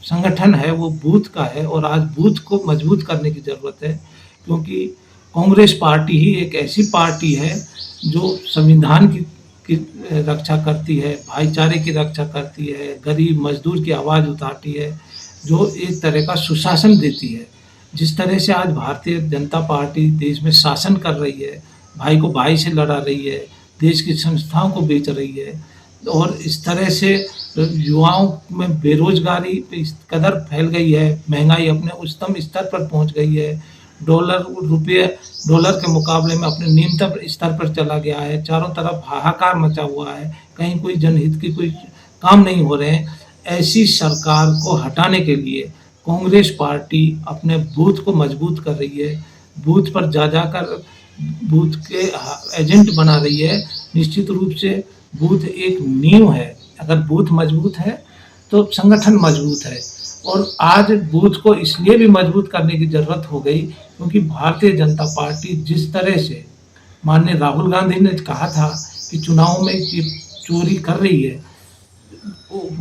संगठन है वो बूथ का है और आज बूथ को मजबूत करने की ज़रूरत है, क्योंकि कांग्रेस पार्टी ही एक ऐसी पार्टी है जो संविधान की रक्षा करती है, भाईचारे की रक्षा करती है, गरीब मजदूर की आवाज़ उठाती है, जो एक तरह का सुशासन देती है। जिस तरह से आज भारतीय जनता पार्टी देश में शासन कर रही है, भाई को भाई से लड़ा रही है, देश की संस्थाओं को बेच रही है और इस तरह से युवाओं में बेरोजगारी इस कदर फैल गई है, महंगाई अपने उच्चतम स्तर पर पहुंच गई है, डॉलर के मुकाबले में अपने न्यूनतम स्तर पर चला गया है, चारों तरफ हाहाकार मचा हुआ है, कहीं कोई जनहित की कोई काम नहीं हो रहे हैं। ऐसी सरकार को हटाने के लिए कांग्रेस पार्टी अपने बूथ को मजबूत कर रही है, बूथ पर जाकर बूथ के एजेंट बना रही है। निश्चित रूप से बूथ एक नींव है, अगर बूथ मजबूत है तो संगठन मजबूत है और आज बूथ को इसलिए भी मजबूत करने की ज़रूरत हो गई क्योंकि भारतीय जनता पार्टी जिस तरह से माननीय राहुल गांधी ने कहा था कि चुनाव में ये चोरी कर रही है,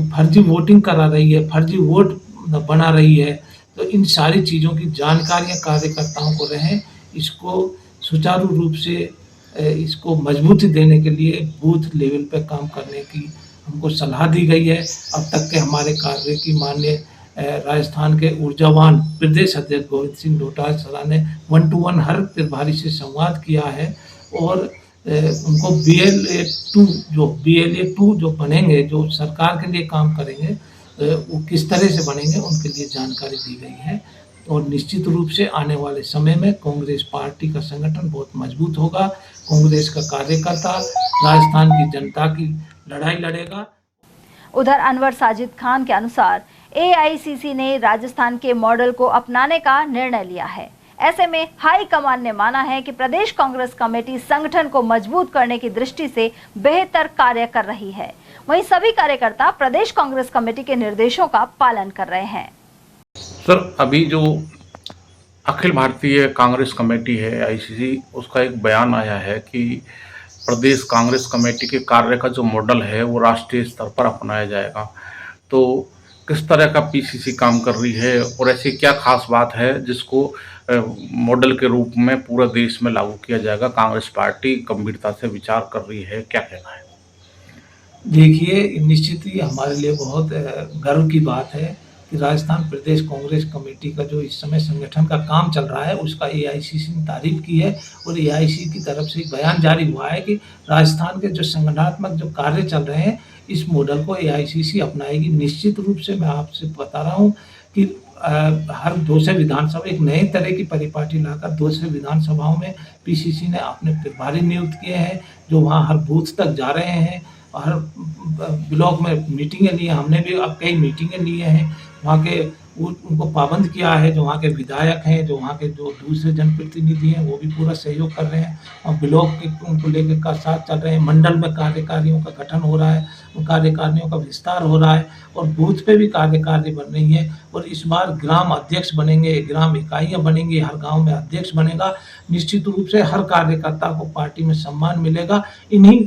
फर्जी वोटिंग करा रही है, फर्जी वोट बना रही है, तो इन सारी चीज़ों की जानकारियां कार्यकर्ताओं को रहें, इसको सुचारू रूप से इसको मजबूती देने के लिए बूथ लेवल पर काम करने की हमको सलाह दी गई है। अब तक के हमारे कार्य की माननीय राजस्थान के ऊर्जावान प्रदेश अध्यक्ष गोविंद सिंह डोटासरा ने 1-to-1 हर प्रभारी से संवाद किया है और उनको BLA2 जो बनेंगे, जो सरकार के लिए काम करेंगे, वो किस तरह से बनेंगे उनके लिए जानकारी दी गई है और निश्चित रूप से आने वाले समय में कांग्रेस पार्टी का संगठन बहुत मजबूत होगा। कांग्रेस का कार्यकर्ता राजस्थान की जनता की लड़ाई लड़ेगा। उधर अनवर साजिद खान के अनुसार AICC ने राजस्थान के मॉडल को अपनाने का निर्णय लिया है। ऐसे में हाई कमान ने माना है कि प्रदेश कांग्रेस कमेटी संगठन को मजबूत करने की दृष्टि से बेहतर कार्य कर रही है। वहीं सभी कार्यकर्ता प्रदेश कांग्रेस कमेटी के निर्देशों का पालन कर रहे हैं। सर, अभी जो अखिल भारतीय कांग्रेस कमेटी है AICC, उसका एक बयान आया है कि प्रदेश कांग्रेस कमेटी के कार्य का जो मॉडल है वो राष्ट्रीय स्तर पर अपनाया जाएगा। तो किस तरह का PCC काम कर रही है और ऐसी क्या खास बात है जिसको मॉडल के रूप में पूरा देश में लागू किया जाएगा? कांग्रेस पार्टी गंभीरता से विचार कर रही है, क्या कहना है? देखिए, निश्चित ही हमारे लिए बहुत गर्व की बात है कि राजस्थान प्रदेश कांग्रेस कमेटी का जो इस समय संगठन का काम चल रहा है उसका AICC ने तारीफ की है और AICC की तरफ से एक बयान जारी हुआ है कि राजस्थान के जो संगठनात्मक जो कार्य चल रहे हैं इस मॉडल को AICC अपनाएगी। निश्चित रूप से मैं आपसे बता रहा हूँ कि हर 200 विधानसभा एक नए तरह की परिपाटी लाकर 200 विधानसभाओं में PCC ने अपने प्रभारी नियुक्त किए हैं जो वहाँ हर बूथ तक जा रहे हैं, हर ब्लॉक में मीटिंगें ली हैं। हमने भी अब कई मीटिंगें ली हैं, वहाँ के उनको पाबंद किया है, जो वहाँ के विधायक हैं, जो वहाँ के जो दूसरे जनप्रतिनिधि हैं वो भी पूरा सहयोग कर रहे हैं और ब्लॉक के उनको लेकर का साथ चल रहे हैं। मंडल में कार्यकारियों का गठन हो रहा है, उन कार्यकारियों का विस्तार हो रहा है और बूथ पे भी कार्यकारिणी बन रही है और इस बार ग्राम अध्यक्ष बनेंगे, ग्राम इकाइयाँ बनेंगी, हर गाँव में अध्यक्ष बनेगा। निश्चित रूप से हर कार्यकर्ता को पार्टी में सम्मान मिलेगा। इन्हीं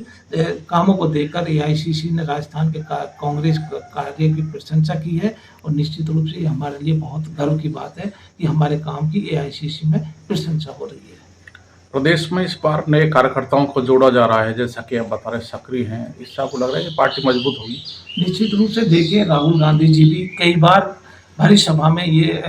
कामों को देखकर AICC ने राजस्थान के कांग्रेस कार्य की प्रशंसा की है और निश्चित रूप से हमारे लिए बहुत गर्व की बात है कि हमारे काम की AICC में प्रशंसा हो रही है। प्रदेश में इस बार नए कार्यकर्ताओं को जोड़ा जा रहा है, जैसा कि आप बता रहे सक्रिय हैं, इससे आपको लग रहा है कि पार्टी मजबूत होगी? निश्चित रूप से देखिए, राहुल गांधी जी भी कई बार भरी सभा में ये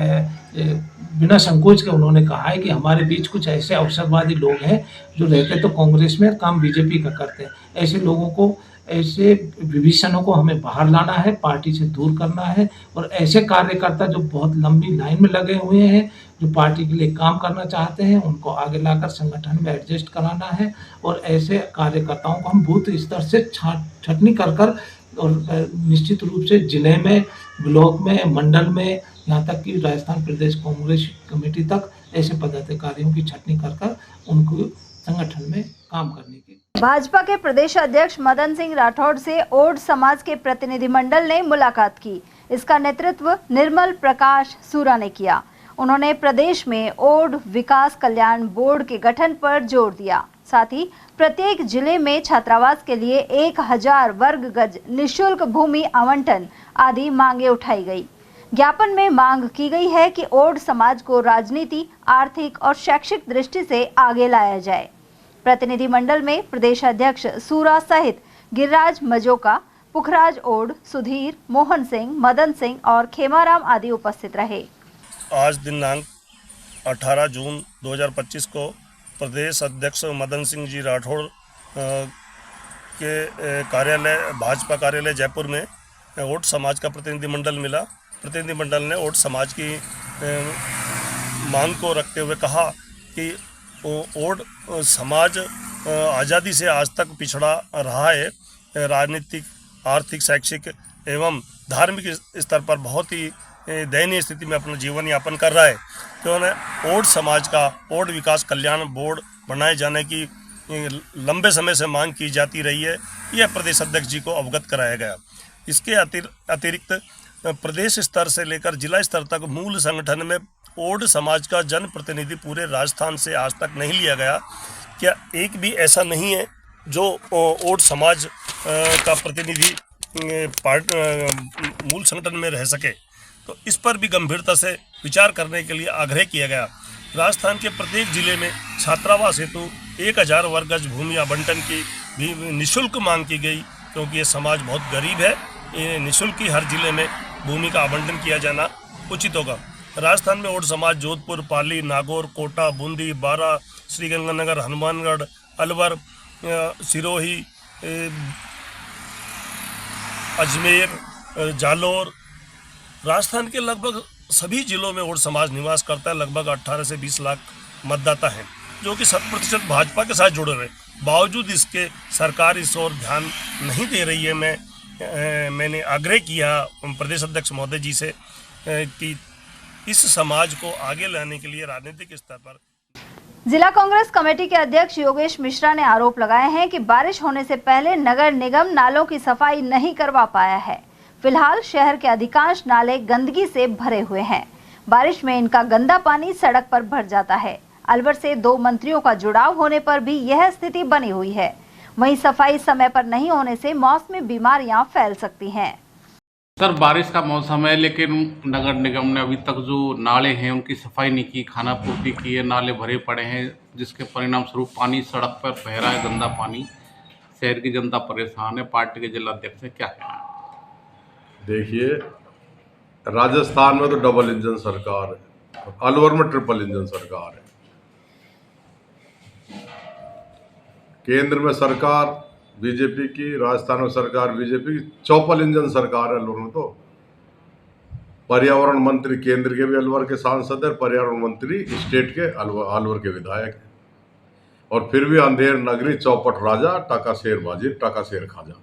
बिना संकोच के उन्होंने कहा है कि हमारे बीच कुछ ऐसे अवसरवादी लोग हैं जो रहते तो कांग्रेस में, काम बीजेपी का करते हैं। ऐसे लोगों को, ऐसे विभीषणों को हमें बाहर लाना है, पार्टी से दूर करना है, और ऐसे कार्यकर्ता जो बहुत लंबी लाइन में लगे हुए हैं, जो पार्टी के लिए काम करना चाहते हैं, उनको आगे लाकर संगठन में एडजस्ट कराना है। और ऐसे कार्यकर्ताओं को हम बूथ स्तर से छटनी कर और निश्चित रूप से जिले में, ब्लॉक में, मंडल में, यहाँ तक कि राजस्थान प्रदेश कांग्रेस कमेटी तक ऐसे पदाधिकारियों की छटनी कर उनको संगठन में काम करने की। भाजपा के प्रदेश अध्यक्ष मदन सिंह राठौड़ से ओड समाज के प्रतिनिधिमंडल ने मुलाकात की। इसका नेतृत्व निर्मल प्रकाश सूरा ने किया। उन्होंने प्रदेश में ओड विकास कल्याण बोर्ड के गठन पर जोर दिया। साथ ही प्रत्येक जिले में छात्रावास के लिए 1000 वर्ग गज निःशुल्क भूमि आवंटन आदि मांगे उठाई गई। ज्ञापन में मांग की गई है कि ओड समाज को राजनीति, आर्थिक और शैक्षिक दृष्टि से आगे लाया जाए। प्रतिनिधिमंडल में प्रदेश अध्यक्ष सूरा सहित गिरिराज मजोका, पुखराज ओड, सुधीर, मोहन सिंह, मदन सिंह और खेमाराम आदि उपस्थित रहे। आज दिनांक 18 जून 2025 को प्रदेश अध्यक्ष मदन सिंह जी राठौड़ के कार्यालय, भाजपा कार्यालय जयपुर में ओड समाज का प्रतिनिधिमंडल मिला। प्रतिनिधिमंडल ने ओड समाज की मांग को रखते हुए कहा कि ओड समाज आज़ादी से आज तक पिछड़ा रहा है। राजनीतिक, आर्थिक, शैक्षिक एवं धार्मिक स्तर पर बहुत ही दयनीय स्थिति में अपना जीवन यापन कर रहा है। तो उन्हें ओड समाज का ओड विकास कल्याण बोर्ड बनाए जाने की लंबे समय से मांग की जाती रही है। यह प्रदेश अध्यक्ष जी को अवगत कराया गया। इसके अतिरिक्त प्रदेश स्तर से लेकर जिला स्तर तक मूल संगठन में ओड समाज का जनप्रतिनिधि पूरे राजस्थान से आज तक नहीं लिया गया। क्या एक भी ऐसा नहीं है जो ओड समाज का प्रतिनिधि मूल संगठन में रह सके? तो इस पर भी गंभीरता से विचार करने के लिए आग्रह किया गया। राजस्थान के प्रत्येक जिले में छात्रावास हेतु 1000 वर्ग गज भूमि आवंटन की भी निःशुल्क मांग की गई, क्योंकि ये समाज बहुत गरीब है। ये निःशुल्क ही हर जिले में भूमि का आवंटन किया जाना उचित होगा। राजस्थान में ओड समाज जोधपुर, पाली, नागौर, कोटा, बूंदी, बारा, श्रीगंगानगर, हनुमानगढ़, अलवर, सिरोही, अजमेर, जालोर, राजस्थान के लगभग सभी जिलों में ओड समाज निवास करता है। लगभग 18 से 20 लाख मतदाता हैं, जो कि 100% भाजपा के साथ जुड़े रहे। बावजूद इसके सरकार इस ओर ध्यान नहीं दे रही है। मैंने आग्रह किया प्रदेश अध्यक्ष महोदय जी से कि इस समाज को आगे लाने के लिए राजनीतिक स्तर पर। जिला कांग्रेस कमेटी के अध्यक्ष योगेश मिश्रा ने आरोप लगाए हैं कि बारिश होने से पहले नगर निगम नालों की सफाई नहीं करवा पाया है। फिलहाल शहर के अधिकांश नाले गंदगी से भरे हुए हैं। बारिश में इनका गंदा पानी सड़क पर भर जाता है। अलवर से 2 मंत्रियों का जुड़ाव होने पर भी यह स्थिति बनी हुई है। वहीं सफाई समय पर नहीं होने से मौसमी बीमारियां फैल सकती हैं। सर, बारिश का मौसम है, लेकिन नगर निगम ने अभी तक जो नाले हैं उनकी सफाई नहीं की, खाना पूर्ति की है। नाले भरे पड़े हैं, जिसके परिणाम स्वरूप पानी सड़क पर बह रहा है, गंदा पानी। शहर की जनता परेशान है। पार्टी के जिला अध्यक्ष से क्या कहना? देखिए, राजस्थान में तो डबल इंजन सरकार है, अलवर में ट्रिपल इंजन सरकार है। केंद्र में सरकार बीजेपी की, राजस्थान में सरकार बीजेपी की, चौपल इंजन सरकार है अलवर में। तो पर्यावरण मंत्री केंद्र के भी अलवर के सांसद है, पर्यावरण मंत्री स्टेट के अलवर के विधायक है। और फिर भी अंधेर नगरी चौपट राजा, टाका शेर बाजी, टाका शेर खाजा।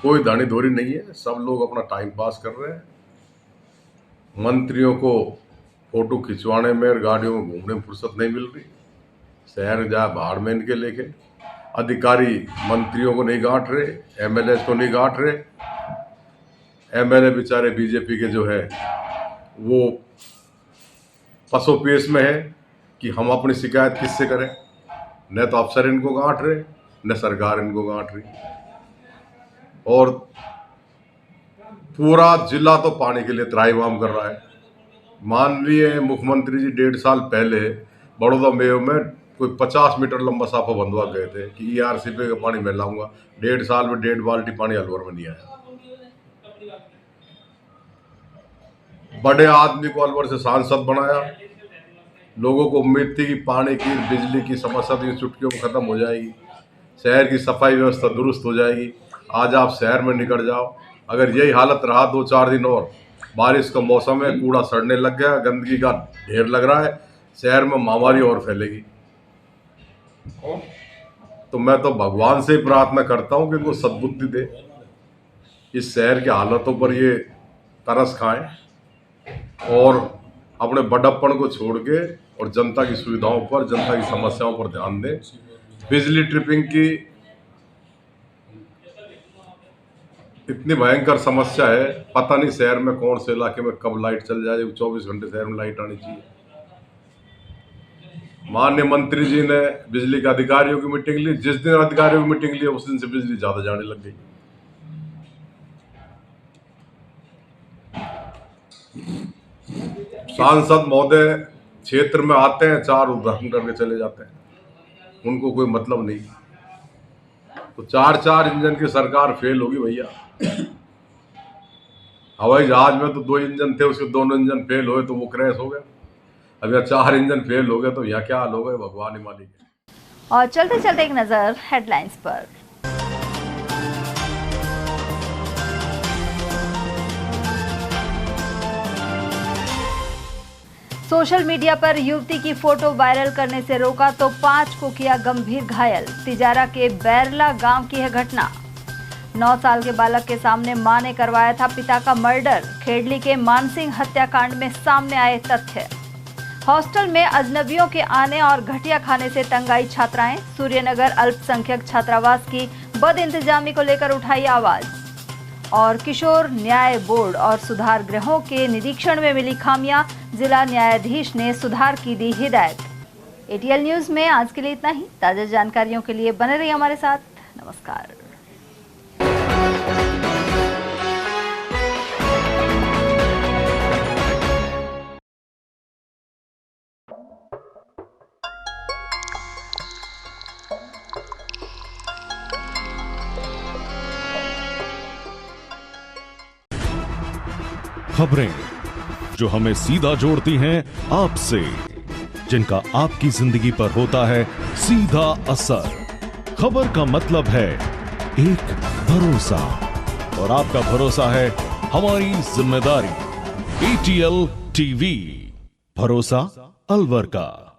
कोई दानी धोरी नहीं है, सब लोग अपना टाइम पास कर रहे हैं। मंत्रियों को फोटो खिंचवाने में और गाड़ियों में घूमने में फुर्सत नहीं मिल रही। शहर जाए बाहर में इनके लेके। अधिकारी मंत्रियों को नहीं गांठ रहे, एमएलए को नहीं गांठ रहे। एमएलए बेचारे बीजेपी के जो है वो पसोपेश में है कि हम अपनी शिकायत किससे करें। न तो अफसर इनको गांठ रहे, न सरकार इनको गांठ रही। और पूरा जिला तो पानी के लिए त्राहिमाम कर रहा है। माननीय मुख्यमंत्री जी 1.5 साल पहले बड़ौदा मेयो में कोई 50 मीटर लंबा साफा बंधवा गए थे कि ERCP का पानी मैं लाऊंगा। 1.5 साल में 1.5 बाल्टी पानी अलवर में नहीं आया। बड़े आदमी को अलवर से सांसद बनाया। लोगों को उम्मीद थी कि पानी की, बिजली की समस्या तो चुटकियों में खत्म हो जाएगी, शहर की सफाई व्यवस्था दुरुस्त हो जाएगी। आज आप शहर में निकल जाओ, अगर यही हालत रहा 2-4 दिन और, बारिश का मौसम है, कूड़ा सड़ने लग गया, गंदगी का ढेर लग रहा है, शहर में महामारी और फैलेगी। तो मैं तो भगवान से ही प्रार्थना करता हूँ कि इनको सद्बुद्धि दे, इस शहर के हालातों पर ये तरस खाएं और अपने बड़प्पन को छोड़ के और जनता की सुविधाओं पर, जनता की समस्याओं पर ध्यान दें। बिजली ट्रिपिंग की इतनी भयंकर समस्या है, पता नहीं शहर में कौन से इलाके में कब लाइट चल जाए। 24 घंटे शहर में लाइट आनी चाहिए। माननीय मंत्री जी ने बिजली के अधिकारियों की मीटिंग ली, जिस दिन अधिकारियों की मीटिंग ली उस दिन से बिजली ज्यादा जाने लग गई। सांसद महोदय क्षेत्र में आते हैं, 4 उद्घाटन करके चले जाते हैं, उनको कोई मतलब नहीं। तो 4 इंजन की सरकार फेल होगी भैया। हवाई जहाज में तो 2 इंजन थे, उसके दोनों इंजन फेल हुए तो वो क्रैश हो गया। अब यहाँ 4 इंजन फेल हो गए तो यहाँ क्या हाल हो गए, भगवान ही मालिक है। और चलते चलते एक नजर हेडलाइंस पर। सोशल मीडिया पर युवती की फोटो वायरल करने से रोका तो 5 को किया गंभीर घायल। तिजारा के बैरला गांव की है घटना। 9 साल के बालक के सामने मां ने करवाया था पिता का मर्डर। खेडली के मानसिंह हत्याकांड में सामने आए तथ्य। हॉस्टल में अजनबियों के आने और घटिया खाने से तंग आई छात्राएं। सूर्यनगर अल्पसंख्यक छात्रावास की बदइंतजामी को लेकर उठाई आवाज। और किशोर न्याय बोर्ड और सुधार गृहों के निरीक्षण में मिली खामियां, जिला न्यायाधीश ने सुधार की दी हिदायत। एटीएल न्यूज में आज के लिए इतना ही। ताजा जानकारियों के लिए बने रहिए हमारे साथ। नमस्कार। खबरें जो हमें सीधा जोड़ती हैं आपसे, जिनका आपकी जिंदगी पर होता है सीधा असर। खबर का मतलब है एक भरोसा, और आपका भरोसा है हमारी जिम्मेदारी। एटीएल टीवी, भरोसा अलवर का।